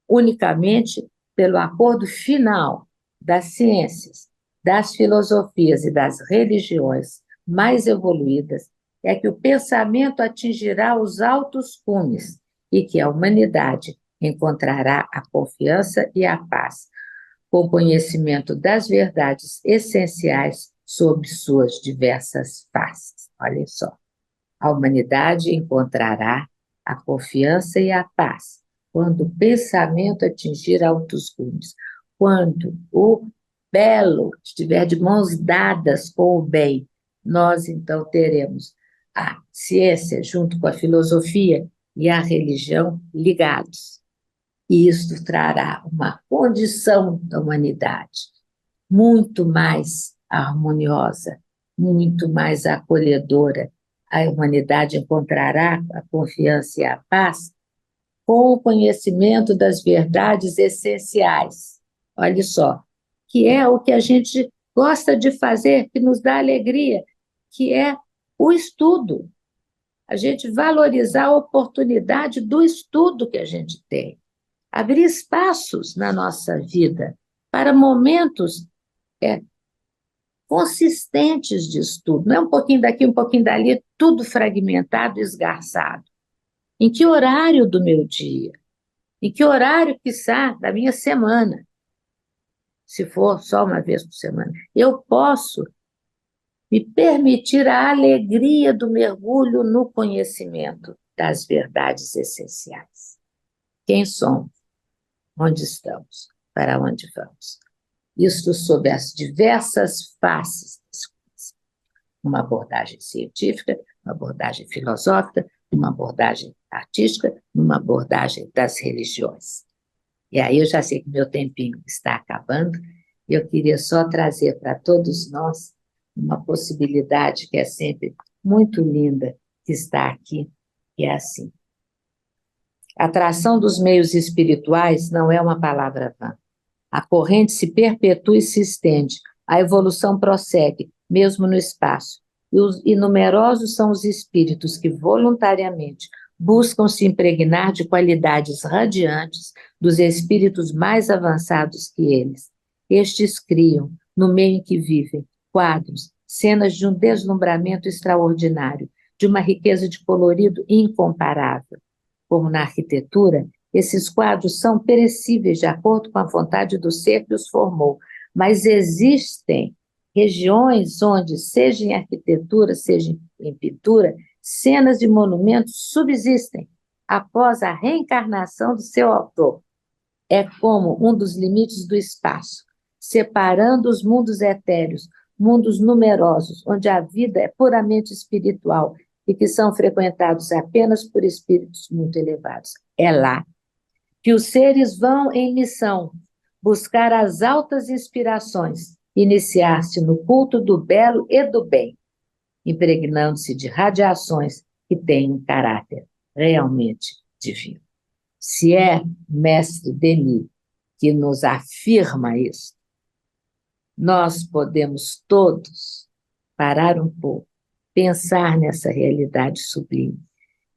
Unicamente pelo acordo final das ciências, das filosofias e das religiões mais evoluídas, é que o pensamento atingirá os altos cumes e que a humanidade encontrará a confiança e a paz, com o conhecimento das verdades essenciais sob suas diversas faces. Olhem só, a humanidade encontrará a confiança e a paz quando o pensamento atingir altos cumes, quando o belo estiver de mãos dadas com o bem, nós então teremos a ciência junto com a filosofia e a religião ligados. E isto trará uma condição da humanidade muito mais harmoniosa, muito mais acolhedora. A humanidade encontrará a confiança e a paz com o conhecimento das verdades essenciais. Olha só, que é o que a gente gosta de fazer, que nos dá alegria, que é o estudo. A gente valorizar a oportunidade do estudo que a gente tem. Abrir espaços na nossa vida para momentos consistentes de estudo. Não é um pouquinho daqui, um pouquinho dali, tudo fragmentado, esgarçado. Em que horário do meu dia? Em que horário, quiçá, da minha semana? Se for só uma vez por semana. Eu posso me permitir a alegria do mergulho no conhecimento das verdades essenciais. Quem somos? Onde estamos? Para onde vamos? Isto sob as diversas faces das coisas. Uma abordagem científica, uma abordagem filosófica, uma abordagem artística, uma abordagem das religiões. E aí eu já sei que meu tempinho está acabando, e eu queria só trazer para todos nós uma possibilidade que é sempre muito linda, que está aqui, que é assim. A atração dos meios espirituais não é uma palavra vã. A corrente se perpetua e se estende, a evolução prossegue, mesmo no espaço, e numerosos são os espíritos que voluntariamente buscam se impregnar de qualidades radiantes dos espíritos mais avançados que eles. Estes criam, no meio em que vivem, quadros, cenas de um deslumbramento extraordinário, de uma riqueza de colorido incomparável. Como na arquitetura, esses quadros são perecíveis de acordo com a vontade do ser que os formou, mas existem regiões onde, seja em arquitetura, seja em pintura, cenas de monumentos subsistem após a reencarnação do seu autor. É como um dos limites do espaço, separando os mundos etéreos, mundos numerosos, onde a vida é puramente espiritual e que são frequentados apenas por espíritos muito elevados. É lá que os seres vão em missão, buscar as altas inspirações, iniciar-se no culto do belo e do bem, impregnando-se de radiações que têm um caráter realmente divino. Se é Mestre Denis que nos afirma isso, nós podemos todos parar um pouco, pensar nessa realidade sublime,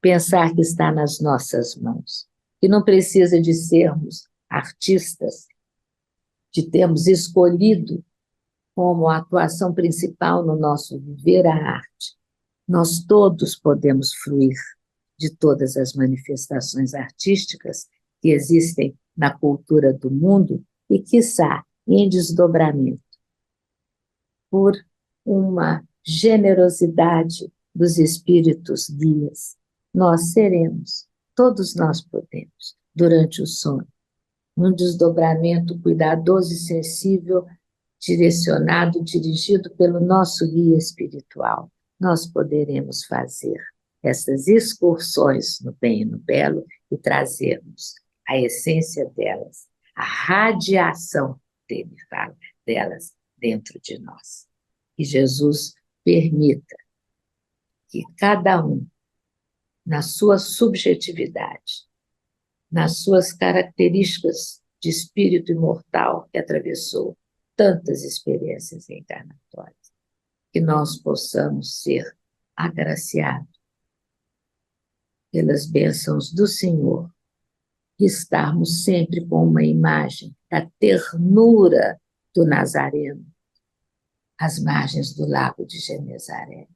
pensar que está nas nossas mãos, que não precisa de sermos artistas, de termos escolhido como a atuação principal no nosso viver a arte. Nós todos podemos fruir de todas as manifestações artísticas que existem na cultura do mundo e, quiçá, em desdobramento, por uma generosidade dos espíritos guias. Nós seremos, todos nós podemos, durante o sono, num desdobramento cuidadoso e sensível, direcionado, dirigido pelo nosso guia espiritual, nós poderemos fazer essas excursões no bem e no belo e trazermos a essência delas, a radiação dele fala, delas dentro de nós. Que Jesus permita que cada um, na sua subjetividade, nas suas características de espírito imortal que atravessou tantas experiências reencarnatórias, que nós possamos ser agraciados pelas bênçãos do Senhor e estarmos sempre com uma imagem da ternura do Nazareno às margens do lago de Genezaré,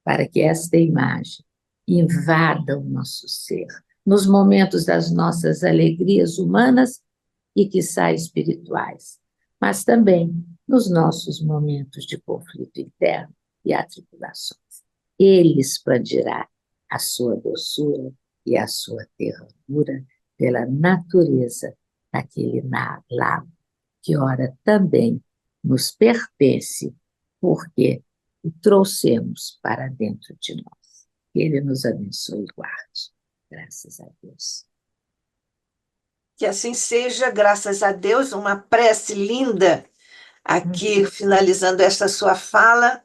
para que esta imagem invada o nosso ser nos momentos das nossas alegrias humanas e, quiçá, espirituais, mas também nos nossos momentos de conflito interno e atribulações. Ele expandirá a sua doçura e a sua ternura pela natureza daquele lago, que ora também nos pertence, porque o trouxemos para dentro de nós. Que ele nos abençoe e guarde. Graças a Deus. Que assim seja, graças a Deus, uma prece linda aqui, finalizando esta sua fala.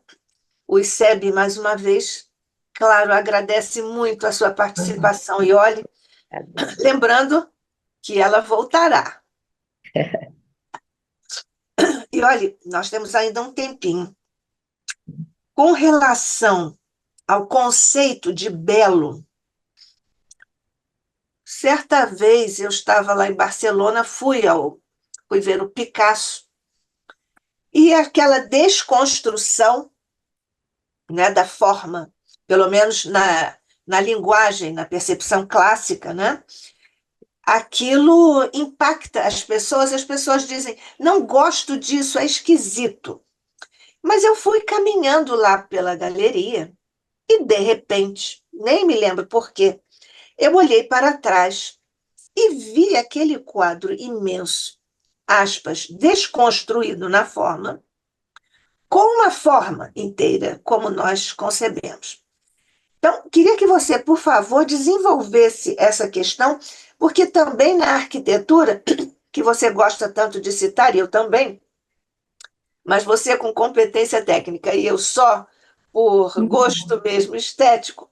O ICEB, mais uma vez, claro, agradece muito a sua participação. E olhe, lembrando que ela voltará. E olhe, nós temos ainda um tempinho. Com relação ao conceito de belo, certa vez eu estava lá em Barcelona, fui ver o Picasso, e aquela desconstrução, né, da forma, pelo menos na linguagem, na percepção clássica, né, aquilo impacta as pessoas dizem, não gosto disso, é esquisito. Mas eu fui caminhando lá pela galeria e, de repente, nem me lembro por quê, eu olhei para trás e vi aquele quadro imenso, aspas, desconstruído na forma, com uma forma inteira, como nós concebemos. Então, queria que você, por favor, desenvolvesse essa questão, porque também na arquitetura, que você gosta tanto de citar, e eu também, mas você com competência técnica e eu só por Uhum. gosto mesmo estético,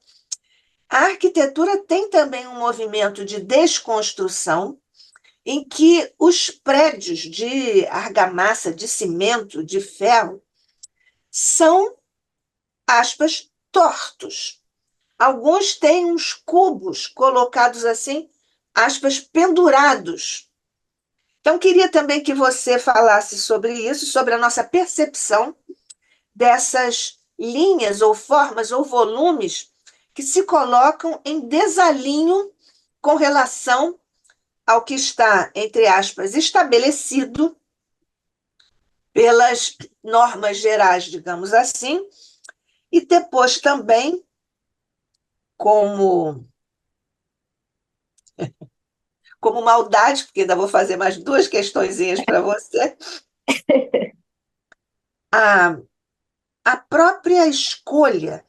a arquitetura tem também um movimento de desconstrução em que os prédios de argamassa, de cimento, de ferro, são, aspas, tortos. Alguns têm uns cubos colocados assim, aspas, pendurados. Então, queria também que você falasse sobre isso, sobre a nossa percepção dessas linhas ou formas ou volumes que se colocam em desalinho com relação ao que está, entre aspas, estabelecido pelas normas gerais, digamos assim, e depois também como como maldade, porque ainda vou fazer mais duas questõezinhas para você, a, a própria escolha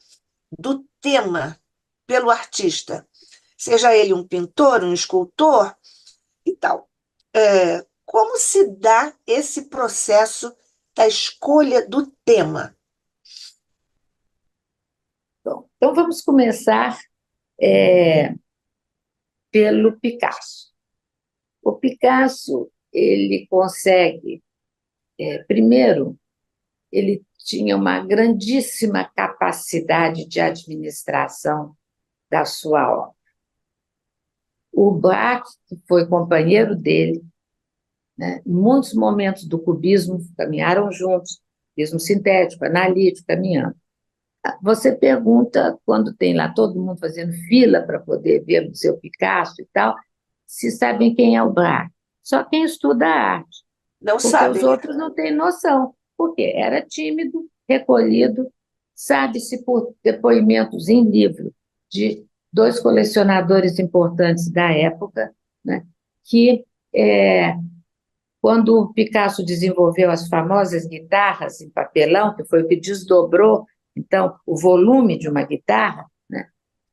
do tema pelo artista, seja ele um pintor, um escultor e tal. Como se dá esse processo da escolha do tema? Bom, então vamos começar pelo Picasso. O Picasso, ele consegue, primeiro, ele tinha uma grandíssima capacidade de administração da sua obra. O Braque, que foi companheiro dele, né, em muitos momentos do cubismo, caminharam juntos, cubismo sintético, analítico, caminhando. Você pergunta, quando tem lá todo mundo fazendo fila para poder ver o seu Picasso e tal, se sabem quem é o Braque. Só quem estuda a arte, Não porque os sabem. outros não têm noção, porque era tímido, recolhido, sabe-se por depoimentos em livro de dois colecionadores importantes da época, né, que, quando o Picasso desenvolveu as famosas guitarras em papelão, que foi o que desdobrou, então, o volume de uma guitarra, né,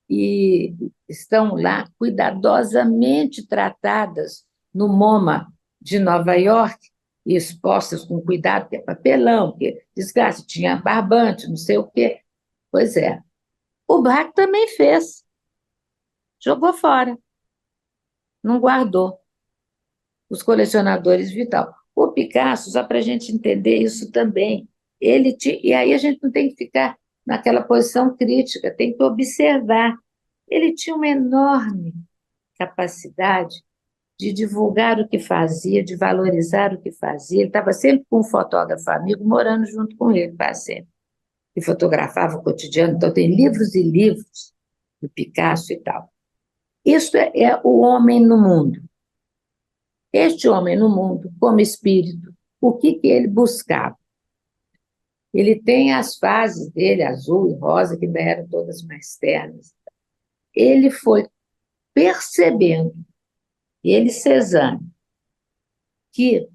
e estão lá cuidadosamente tratadas no MoMA de Nova York e expostas com cuidado, que é papelão, que desgaste, tinha barbante, não sei o quê. Pois é. O Braque também fez, jogou fora, não guardou. Os colecionadores vital. O Picasso, só para a gente entender isso também, e aí a gente não tem que ficar naquela posição crítica, tem que observar. Ele tinha uma enorme capacidade de divulgar o que fazia, de valorizar o que fazia. Ele estava sempre com um fotógrafo amigo morando junto com ele, quase sempre, que fotografava o cotidiano. Então, tem livros e livros do Picasso e tal. Isso é o homem no mundo. Este homem no mundo, como espírito, o que ele buscava? Ele tem as fases dele, azul e rosa, que ainda eram todas mais ternas. Ele foi percebendo, ele, Cézanne, que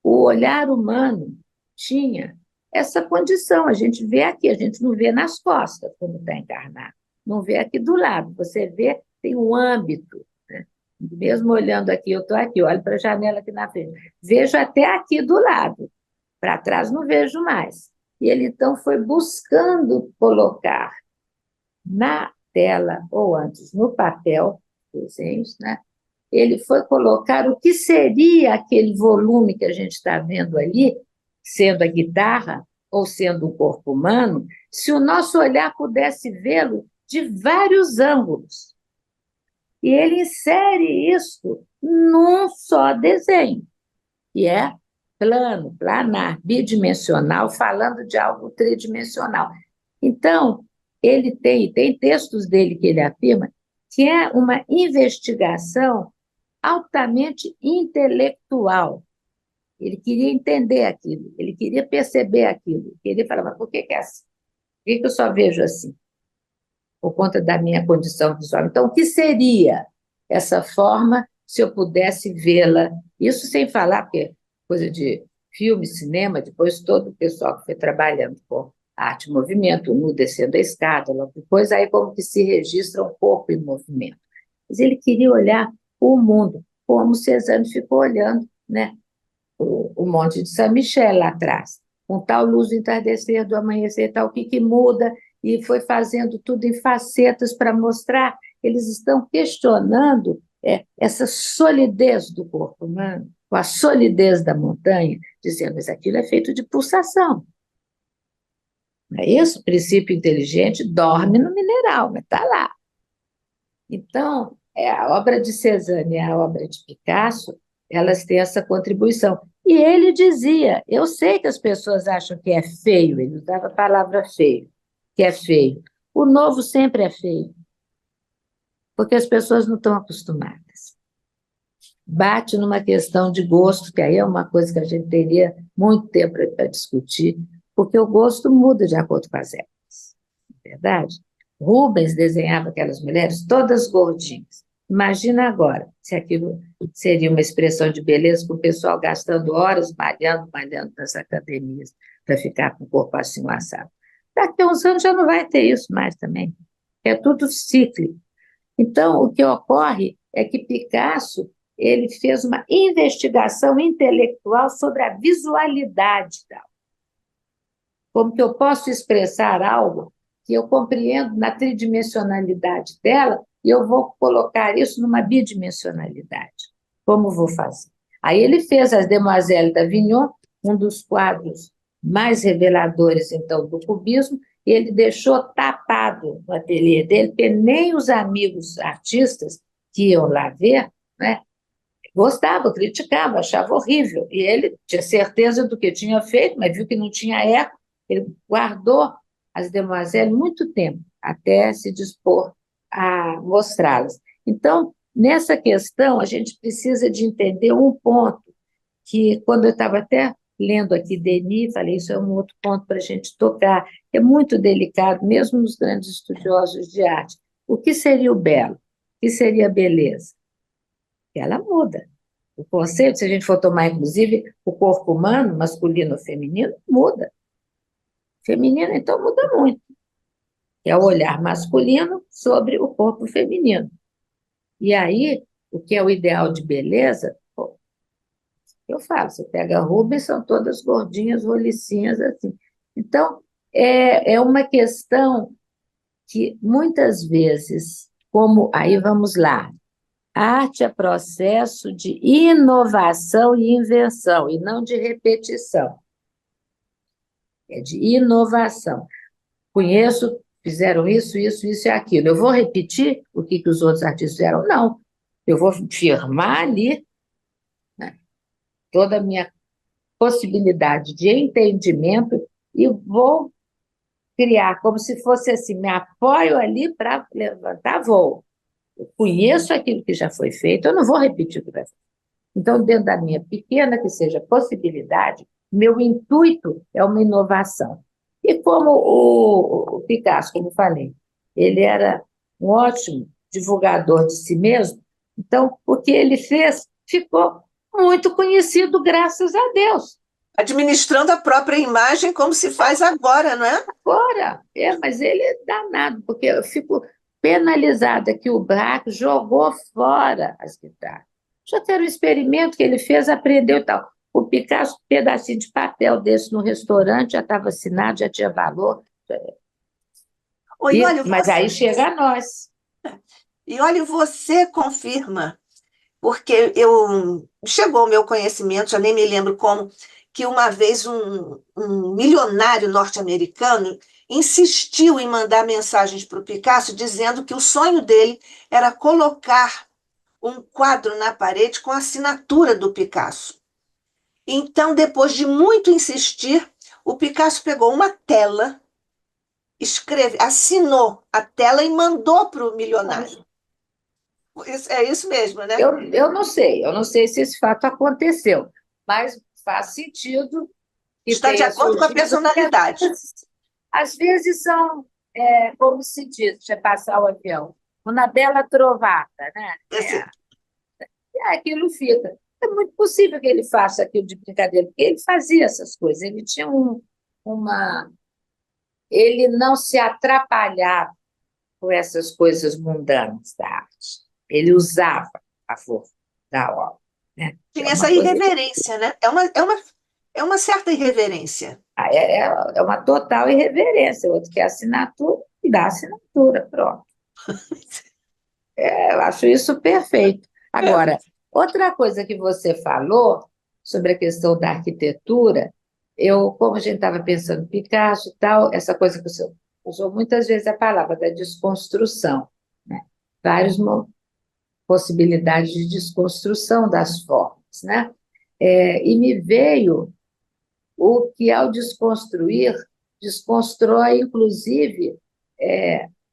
o olhar humano tinha essa condição. A gente vê aqui, a gente não vê nas costas quando está encarnado, não vê aqui do lado, você vê, tem um âmbito, né? Mesmo olhando aqui, eu estou aqui, olho para a janela aqui na frente, vejo até aqui do lado, para trás não vejo mais. E ele, então, foi buscando colocar na tela, ou antes no papel, desenhos, né? Ele foi colocar o que seria aquele volume que a gente está vendo ali, sendo a guitarra ou sendo o corpo humano, se o nosso olhar pudesse vê-lo de vários ângulos. E ele insere isso num só desenho, que é plano, planar, bidimensional, falando de algo tridimensional. Então, ele tem textos dele que ele afirma que é uma investigação altamente intelectual. Ele queria entender aquilo, ele queria perceber aquilo, ele queria falar, mas por que que é assim? Por que que eu só vejo assim? Por conta da minha condição visual. Então, o que seria essa forma se eu pudesse vê-la? Isso sem falar, porque coisa de filme, cinema, depois todo o pessoal que foi trabalhando com arte e movimento, nu descendo a escada, logo depois, aí como que se registra um corpo em movimento. Mas ele queria olhar o mundo, como Cézanne ficou olhando, né, o Monte de Saint-Michel lá atrás, com tal luz do entardecer, do amanhecer, tal, o que que muda, e foi fazendo tudo em facetas para mostrar, eles estão questionando essa solidez do corpo humano, com a solidez da montanha, dizendo, mas aquilo é feito de pulsação. Não é isso? O princípio inteligente dorme no mineral, mas está lá. Então, a obra de Cézanne e a obra de Picasso, elas têm essa contribuição. E ele dizia, eu sei que as pessoas acham que é feio, ele usava a palavra feio, que é feio. O novo sempre é feio, porque as pessoas não estão acostumadas. Bate numa questão de gosto, que aí é uma coisa que a gente teria muito tempo para discutir, porque o gosto muda de acordo com as épocas, não é verdade? Rubens desenhava aquelas mulheres todas gordinhas. Imagina agora, se aquilo seria uma expressão de beleza, com o pessoal gastando horas malhando, malhando nas academias, para ficar com o corpo assim assado. Daqui a uns anos já não vai ter isso mais também. É tudo cíclico. Então, o que ocorre é que Picasso ele fez uma investigação intelectual sobre a visualidade da algo. Como que eu posso expressar algo que eu compreendo na tridimensionalidade dela e eu vou colocar isso numa bidimensionalidade. Como vou fazer? Aí ele fez as Demoiselles d'Avignon, um dos quadros mais reveladores, então, do cubismo, e ele deixou tapado no ateliê dele, porque nem os amigos artistas que iam lá ver, né, gostavam, criticavam, achavam horrível. E ele tinha certeza do que tinha feito, mas viu que não tinha eco, ele guardou as Demoiselles muito tempo, até se dispor a mostrá-las. Então, nessa questão, a gente precisa de entender um ponto, que quando eu estava até lendo aqui Denis, falei, isso é um outro ponto para a gente tocar, é muito delicado, mesmo nos grandes estudiosos de arte. O que seria o belo? O que seria a beleza? Ela muda. O conceito, se a gente for tomar, inclusive, o corpo humano, masculino ou feminino, muda. Feminino, então, muda muito. É o olhar masculino sobre o corpo feminino. E aí, o que é o ideal de beleza, pô, eu falo, você pega a Rubens, são todas gordinhas, rolicinhas, assim. Então, é uma questão que, muitas vezes, como, aí vamos lá, arte é processo de inovação e invenção, e não de repetição. É de inovação. Conheço, fizeram isso, isso, isso e aquilo. Eu vou repetir o que os outros artistas fizeram? Não. Eu vou firmar ali, né, toda a minha possibilidade de entendimento e vou criar como se fosse assim, me apoio ali para levantar voo. Eu conheço aquilo que já foi feito, eu não vou repetir o que vai ser. Então, dentro da minha pequena que seja possibilidade, meu intuito é uma inovação. E como o Picasso, como eu falei, ele era um ótimo divulgador de si mesmo, então, o que ele fez ficou muito conhecido, graças a Deus. Administrando a própria imagem como se faz agora, não é? Agora, mas ele é danado, porque eu fico penalizada que o Braque jogou fora as guitarras. Já que era um experimento que ele fez, aprendeu e tal. O Picasso, um pedacinho de papel desse no restaurante, já estava assinado, já tinha valor. Oi, olha, Mas aí chega a nós. E olha, você confirma, porque chegou ao meu conhecimento, já nem me lembro como, que uma vez um milionário norte-americano insistiu em mandar mensagens para o Picasso dizendo que o sonho dele era colocar um quadro na parede com a assinatura do Picasso. Então, depois de muito insistir, o Picasso pegou uma tela, assinou a tela e mandou para o milionário. É isso mesmo, né? Eu não sei se esse fato aconteceu, mas faz sentido que Está de tenha acordo com a surgido, porque personalidade. às vezes são, como se diz, deixa eu passar o avião, uma bela trovada, né? Esse- Aquilo fica. É muito possível que ele faça aquilo de brincadeira, porque ele fazia essas coisas, ele tinha uma. Ele não se atrapalhava com essas coisas mundanas da arte. Ele usava a força da obra, né? É Tinha essa uma coisa, irreverência, né? É uma certa irreverência. é uma total irreverência. O outro quer assinatura, e dá assinatura, pronto. Eu acho isso perfeito. Agora, outra coisa que você falou sobre a questão da arquitetura, como a gente estava pensando Picasso e tal, essa coisa que você usou muitas vezes a palavra da desconstrução, né? Várias possibilidades de desconstrução das formas, né? E me veio o que, ao desconstruir, desconstrói, inclusive,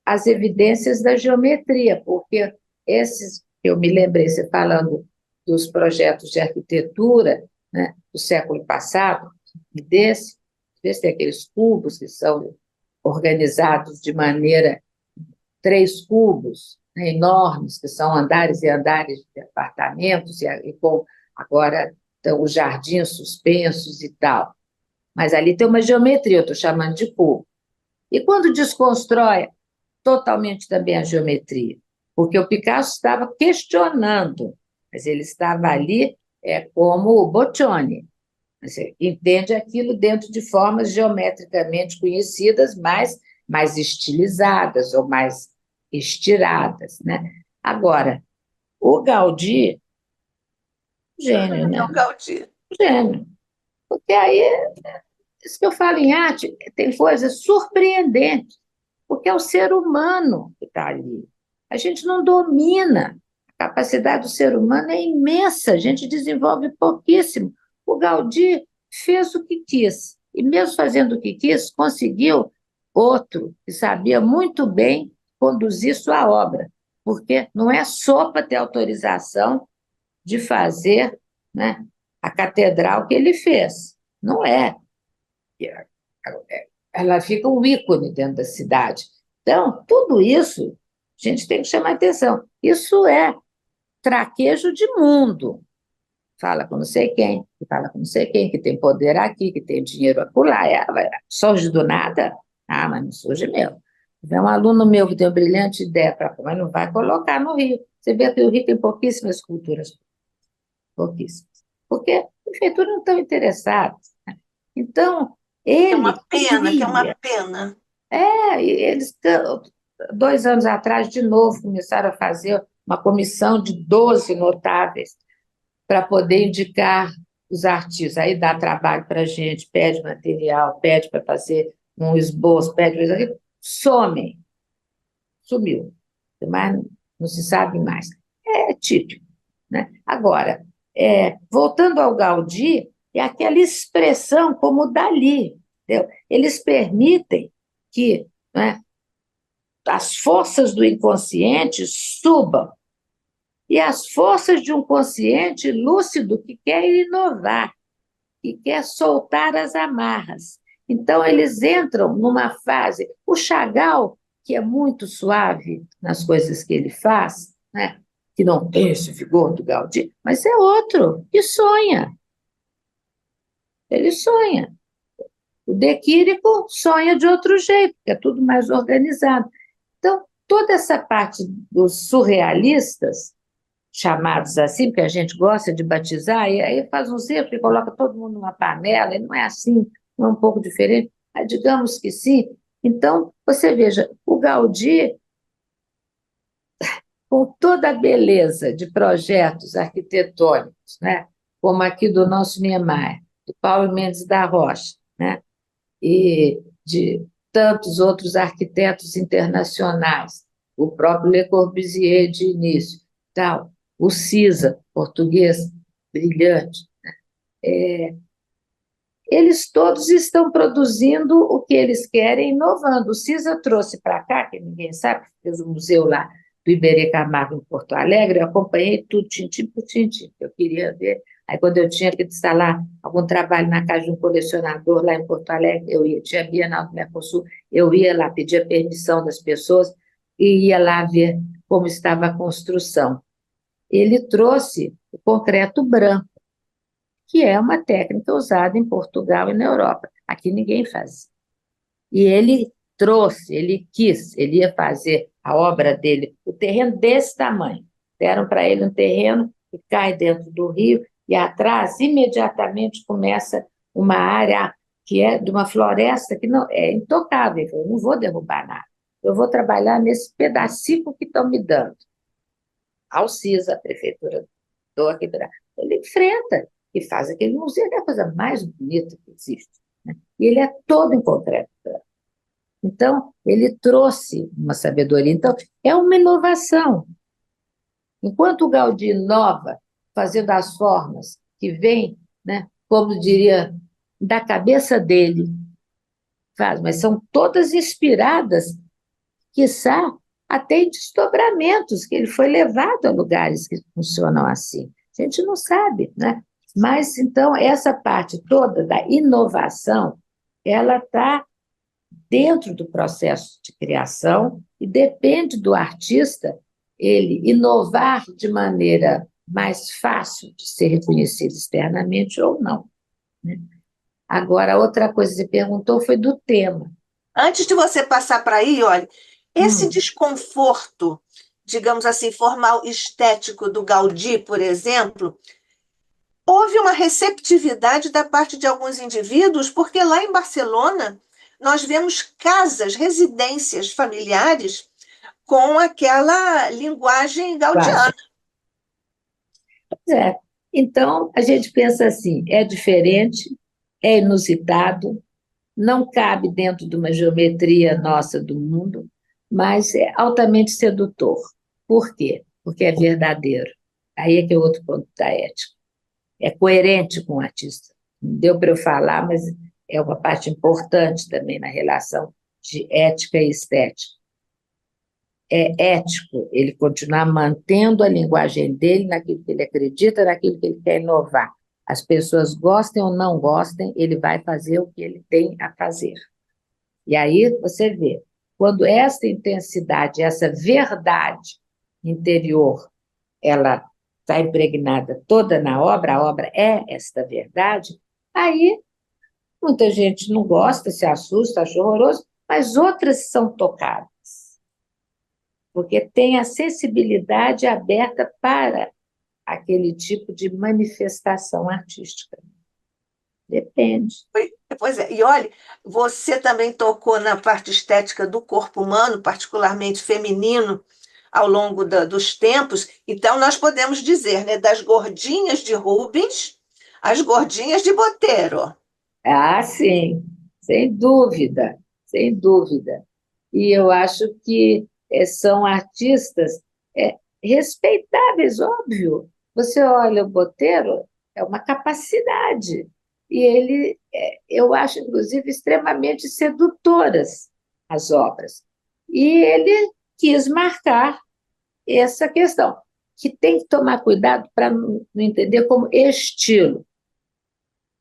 as evidências da geometria, porque esses, eu me lembrei, você falando dos projetos de arquitetura, né, do século passado, e desse tem aqueles cubos que são organizados de maneira, três cubos, né, enormes, que são andares e andares de apartamentos, e com agora então, os jardins suspensos e tal. Mas ali tem uma geometria, eu estou chamando de cubo. E quando desconstrói totalmente também a geometria, porque o Picasso estava questionando, mas ele estava ali como o Boccioni. Você entende aquilo dentro de formas geometricamente conhecidas, mas mais estilizadas ou mais estiradas, né? Agora, o Gaudí, gênio, É o né? Gaudí. Gênio. Porque aí, isso que eu falo em arte, tem coisas surpreendentes, porque é o ser humano que está ali. A gente não domina. A capacidade do ser humano é imensa, a gente desenvolve pouquíssimo. O Gaudí fez o que quis, e mesmo fazendo o que quis, conseguiu outro que sabia muito bem conduzir sua obra, porque não é só para ter autorização de fazer, né, a catedral que ele fez. Não é. Ela fica um ícone dentro da cidade. Então, tudo isso, a gente tem que chamar atenção. Isso é traquejo de mundo. Fala com não sei quem, que fala com não sei quem, que tem poder aqui, que tem dinheiro acolá. Surge do nada? Ah, mas não surge mesmo. É um aluno meu que tem uma brilhante ideia, mas não vai colocar no Rio. Você vê que o Rio tem pouquíssimas esculturas, pouquíssimas. Porque a prefeitura não estão interessadas. Então, É uma ele pena, que é uma cria. pena. E eles, 2 anos atrás, de novo, começaram a fazer uma comissão de 12 notáveis para poder indicar os artistas. Aí dá trabalho para a gente, pede material, pede para fazer um esboço, pede para aquilo, somem, sumiu. Mas não se sabe mais. É típico, né? Agora, voltando ao Gaudí, é aquela expressão como o Dali. Entendeu? Eles permitem que, né, as forças do inconsciente subam e as forças de um consciente lúcido que quer inovar, que quer soltar as amarras. Então, eles entram numa fase. O Chagall, que é muito suave nas coisas que ele faz, né? Que não tem esse vigor do Gaudí, mas é outro que sonha. Ele sonha. O De Quirico sonha de outro jeito, que é tudo mais organizado. Então, toda essa parte dos surrealistas, chamados assim, porque a gente gosta de batizar, e aí faz um cerco e coloca todo mundo numa panela, e não é assim, não é um pouco diferente. Mas digamos que sim. Então, você veja, o Gaudí, com toda a beleza de projetos arquitetônicos, né, como aqui do nosso Niemeyer, do Paulo Mendes da Rocha, né, e de tantos outros arquitetos internacionais, o próprio Le Corbusier de início, tal, o Cisa, português brilhante, eles todos estão produzindo o que eles querem, inovando. O Cisa trouxe para cá, que ninguém sabe, fez o museu lá do Iberê Camargo, em Porto Alegre, eu acompanhei tudo, tintim por tintim, eu queria ver Aí, quando eu tinha que instalar algum trabalho na casa de um colecionador lá em Porto Alegre, eu ia, tinha a Bienal do Mercosul, eu ia lá, pedia permissão das pessoas e ia lá ver como estava a construção. Ele trouxe o concreto branco, que é uma técnica usada em Portugal e na Europa. Aqui ninguém faz. E ele trouxe, ele quis, ele ia fazer a obra dele, o terreno desse tamanho. Deram para ele um terreno que cai dentro do rio, e atrás, imediatamente, começa uma área que é de uma floresta que não é intocável. Eu não vou derrubar nada. Eu vou trabalhar nesse pedacinho que estão me dando. A Alcisa, a prefeitura do aqui, ele enfrenta e faz aquele museu, que é a coisa mais bonita que existe. Né? E ele é todo em concreto. Então, ele trouxe uma sabedoria. Então, é uma inovação. Enquanto o Gaudí inova, fazendo as formas que vêm, né, como diria, da cabeça dele, faz, mas são todas inspiradas, quiçá, até em desdobramentos, que ele foi levado a lugares que funcionam assim. A gente não sabe, né? Mas, então, essa parte toda da inovação, ela está dentro do processo de criação e depende do artista ele inovar de maneira mais fácil de ser reconhecido externamente ou não. Né? Agora, outra coisa que você perguntou foi do tema. Antes de você passar para aí, olha, esse Hum, desconforto, digamos assim, formal estético do Gaudí, por exemplo, houve uma receptividade da parte de alguns indivíduos, porque lá em Barcelona nós vemos casas, residências familiares com aquela linguagem quase. gaudiana. É. Então, a gente pensa assim, é diferente, é inusitado, não cabe dentro de uma geometria nossa do mundo, mas é altamente sedutor. Por quê? Porque é verdadeiro. Aí é que é outro ponto da ética. É coerente com o artista. Não deu para eu falar, mas é uma parte importante também na relação de ética e estética. É ético ele continuar mantendo a linguagem dele naquilo que ele acredita, naquilo que ele quer inovar. As pessoas gostem ou não gostem, ele vai fazer o que ele tem a fazer. E aí você vê, quando essa intensidade, essa verdade interior, ela está impregnada toda na obra, a obra é esta verdade, aí muita gente não gosta, se assusta, acha horroroso, mas outras são tocadas, porque tem a sensibilidade aberta para aquele tipo de manifestação artística. Depende. Pois é, e olha, você também tocou na parte estética do corpo humano, particularmente feminino, ao longo dos tempos. Então, nós podemos dizer, né, das gordinhas de Rubens às gordinhas de Botero. Ah, sim, sem dúvida, sem dúvida. E eu acho que são artistas respeitáveis, óbvio. Você olha o Botelho, é uma capacidade. E ele, eu acho, inclusive, extremamente sedutoras as obras. E ele quis marcar essa questão, que tem que tomar cuidado para não entender como estilo.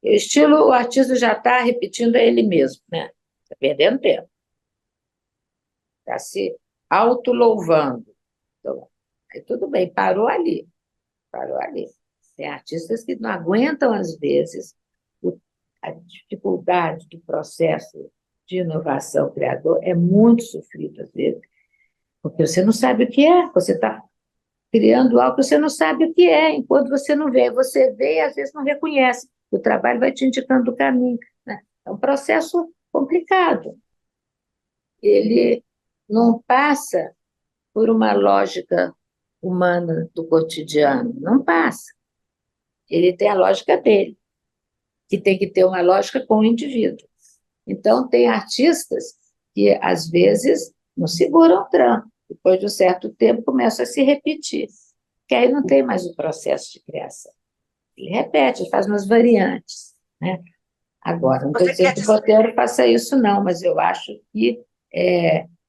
Estilo, o artista já está repetindo a ele mesmo, né? Está perdendo tempo, está se autolouvando. Então, aí tudo bem, parou ali, parou ali. Tem artistas que não aguentam, às vezes, a dificuldade do processo de inovação criador é muito sofrido, às vezes, porque você não sabe o que é, você está criando algo que você não sabe o que é, enquanto você vê e às vezes não reconhece. O trabalho vai te indicando o caminho. Né? É um processo complicado. Ele não passa por uma lógica humana do cotidiano, não passa. Ele tem a lógica dele, que tem que ter uma lógica com o indivíduo. Então, tem artistas que, às vezes, não seguram o tranco, depois de um certo tempo começa a se repetir, que aí não tem mais o processo de criação. Ele repete, faz umas variantes. Né? Agora, não estou Você quer dizendo que o dizer, Botero faça isso, não, mas eu acho que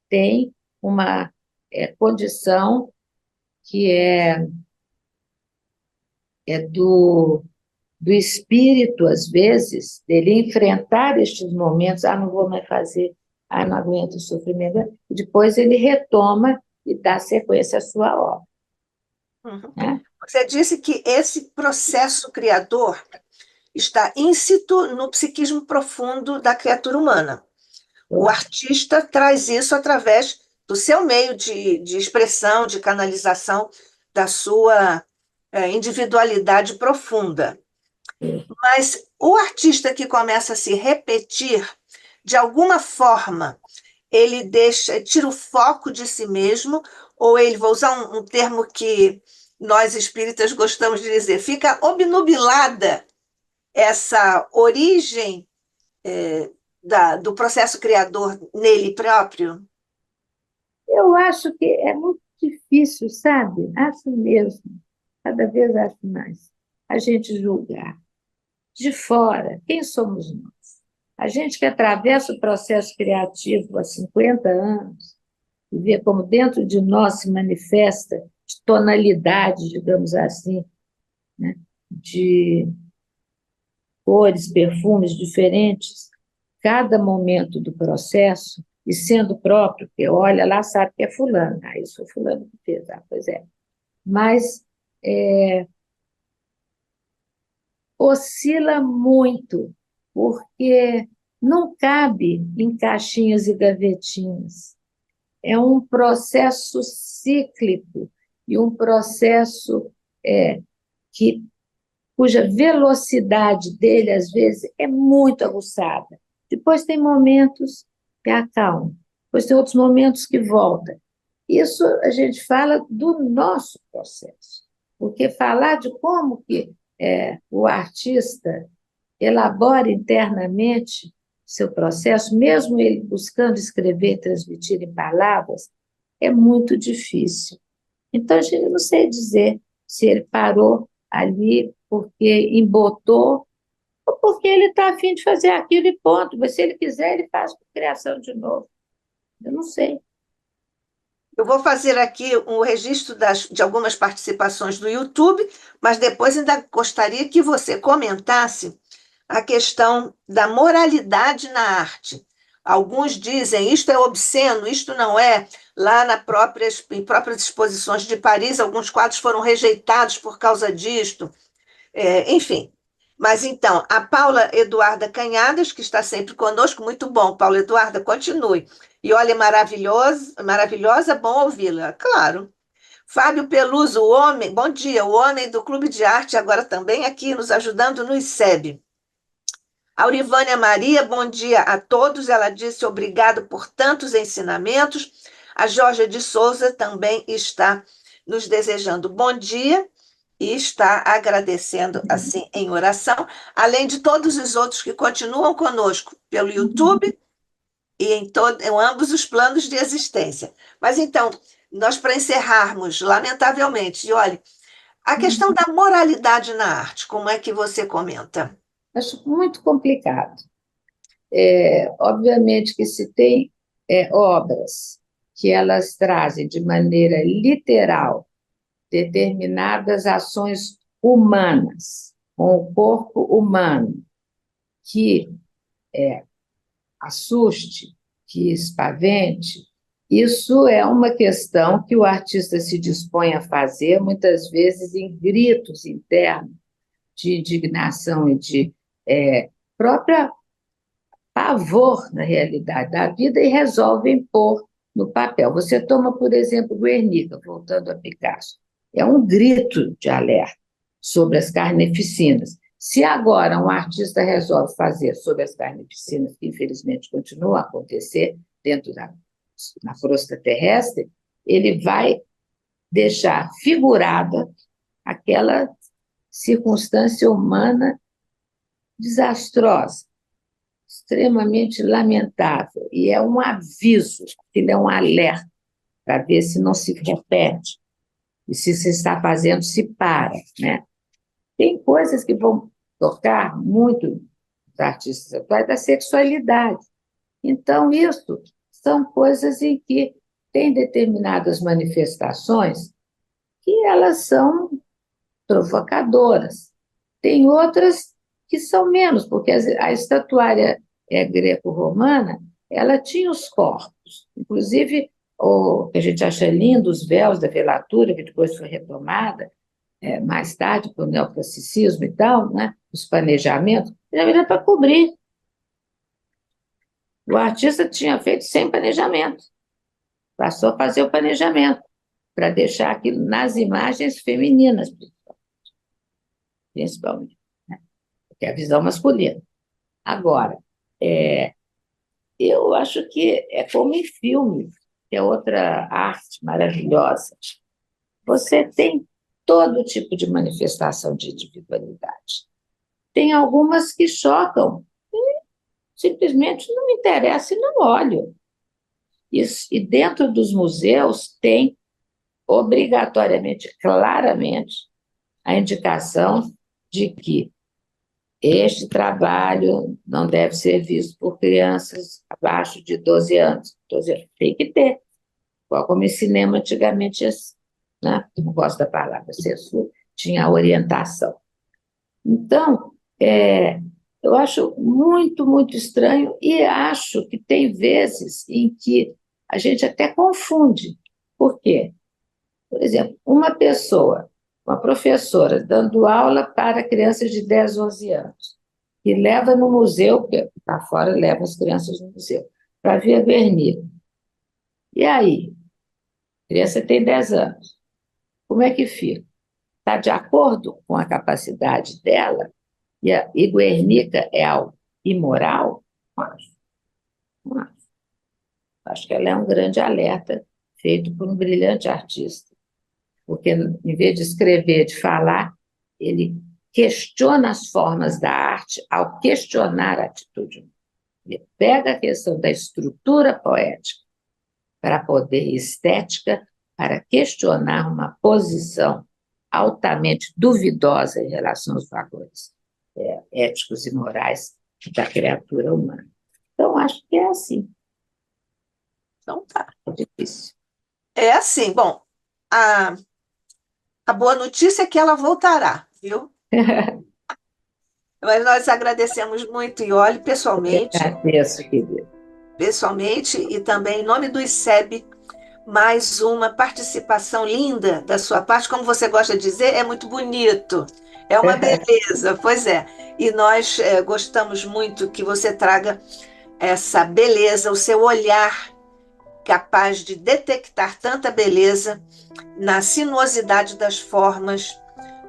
tem uma condição que é do do espírito, às vezes, dele enfrentar estes momentos, não vou mais fazer, não aguento o sofrimento, e depois ele retoma e dá sequência à sua obra. Uhum. Né? Você disse que esse processo criador está íncito no psiquismo profundo da criatura humana. O artista traz isso através do seu meio de expressão, de canalização da sua individualidade profunda. Mas o artista que começa a se repetir, de alguma forma, ele tira o foco de si mesmo, ou ele, vou usar um termo que nós espíritas gostamos de dizer, fica obnubilada essa origem do processo criador nele próprio? Eu acho que é muito difícil, sabe? Acho mesmo, cada vez acho mais, a gente julgar de fora quem somos nós. A gente que atravessa o processo criativo há 50 anos e vê como dentro de nós se manifesta de tonalidade, digamos assim, né? De cores, perfumes diferentes, cada momento do processo, e sendo próprio, que olha lá, sabe que é fulano, isso foi fulano que fez, pois é. Mas oscila muito, porque não cabe em caixinhas e gavetinhas. É um processo cíclico e um processo que cuja velocidade dele, às vezes, é muito aguçada. Depois tem momentos que acalma, depois tem outros momentos que volta. Isso a gente fala do nosso processo, porque falar de como que o artista elabora internamente seu processo, mesmo ele buscando escrever e transmitir em palavras, é muito difícil. Então, a gente não sei dizer se ele parou ali porque embotou ou porque ele está a fim de fazer aquilo e ponto. Mas se ele quiser, ele faz com criação de novo. Eu não sei. Eu vou fazer aqui um registro de algumas participações do YouTube, mas depois ainda gostaria que você comentasse a questão da moralidade na arte. Alguns dizem isto é obsceno, isto não é. Lá em próprias exposições de Paris, alguns quadros foram rejeitados por causa disto. Enfim. Mas então, a Paula Eduarda Canhadas, que está sempre conosco, muito bom, Paula Eduarda, continue. E olha, maravilhosa, maravilhosa, bom ouvi-la, claro. Fábio Peluso, o homem, bom dia, o homem do Clube de Arte, agora também aqui nos ajudando no ICEB. Aurivânia Maria, bom dia a todos. Ela disse obrigado por tantos ensinamentos. A Jorge de Souza também está nos desejando bom dia e está agradecendo assim em oração, além de todos os outros que continuam conosco pelo YouTube e em ambos os planos de existência. Mas então, nós para encerrarmos, lamentavelmente, e olhe, a questão da moralidade na arte, como é que você comenta? Acho muito complicado. Obviamente que se tem obras que elas trazem de maneira literal determinadas ações humanas, com o corpo humano, que assuste, que espavente, isso é uma questão que o artista se dispõe a fazer, muitas vezes em gritos internos de indignação e de própria pavor na realidade da vida e resolvem pôr no papel. Você toma, por exemplo, Guernica, voltando a Picasso, é um grito de alerta sobre as carneficinas. Se agora um artista resolve fazer sobre as carneficinas, que infelizmente continua a acontecer dentro na crosta terrestre, ele vai deixar figurada aquela circunstância humana desastrosa, extremamente lamentável, e é um aviso, ele é um alerta para ver se não se repete, e se se está fazendo, se para, né? Tem coisas que vão tocar muito os artistas atuais da sexualidade. Então, isso são coisas em que tem determinadas manifestações que elas são provocadoras. tem outras que são menos, porque a estatuária greco-romana, ela tinha os corpos, inclusive o que a gente acha lindo, os véus da velatura, que depois foi retomada, mais tarde, para o neoclassicismo e tal, né? Os planejamentos, era para cobrir. O artista tinha feito sem planejamento, passou a fazer o planejamento, para deixar aquilo nas imagens femininas, principalmente, né? Que é a visão masculina. Agora, eu acho que é como em filme, que é outra arte maravilhosa. Você tem todo tipo de manifestação de individualidade. Tem algumas que chocam, e simplesmente não me interessa e não olho. E dentro dos museus tem, obrigatoriamente, claramente, a indicação de que este trabalho não deve ser visto por crianças abaixo de 12 anos. 12 anos. Tem que ter, igual como em cinema antigamente, né? Não gosto da palavra censura, tinha orientação. Então, eu acho muito, muito estranho e acho que tem vezes em que a gente até confunde. Por quê? Por exemplo, uma professora dando aula para crianças de 10, 11 anos, e leva no museu, porque está fora, leva as crianças no museu, para ver a Guernica. E aí? A criança tem 10 anos. Como é que fica? Está de acordo com a capacidade dela? E Guernica é algo imoral? Não acho. Não acho. Acho que ela é um grande alerta feito por um brilhante artista. Porque, em vez de escrever, de falar, ele questiona as formas da arte ao questionar a atitude. Ele pega a questão da estrutura poética para poder estética, para questionar uma posição altamente duvidosa em relação aos valores éticos e morais da criatura humana. Então, acho que é assim. Então tá. É difícil. É assim, bom, a boa notícia é que ela voltará, viu? Mas nós agradecemos muito, e olhe, Agradeço, querido. pessoalmente, e também em nome do ICEB, mais uma participação linda da sua parte, como você gosta de dizer, é muito bonito, é uma beleza, pois é. E nós gostamos muito que você traga essa beleza, o seu olhar capaz de detectar tanta beleza na sinuosidade das formas,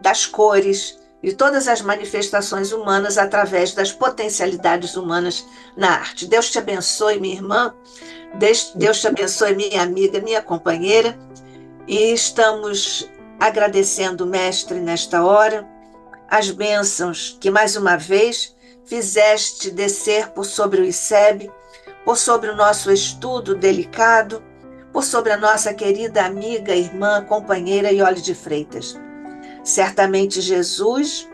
das cores e todas as manifestações humanas através das potencialidades humanas na arte. Deus te abençoe, minha irmã. Deus te abençoe, minha amiga, minha companheira. E estamos agradecendo, mestre, nesta hora, as bênçãos que mais uma vez fizeste descer por sobre o ICEB, por sobre o nosso estudo delicado, por sobre a nossa querida amiga, irmã, companheira Iole de Freitas. Certamente, Jesus,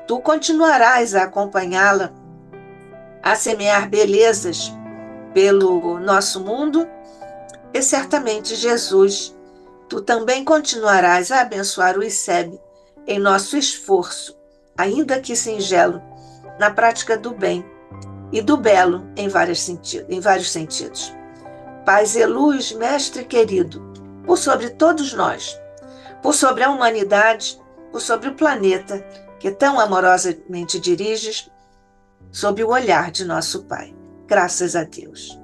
tu continuarás a acompanhá-la, a semear belezas pelo nosso mundo, e certamente, Jesus, tu também continuarás a abençoar o ICEB em nosso esforço, ainda que singelo, na prática do bem e do belo em vários sentidos. Paz e luz, mestre querido, por sobre todos nós, por sobre a humanidade, por sobre o planeta que tão amorosamente diriges, sob o olhar de nosso Pai. Graças a Deus.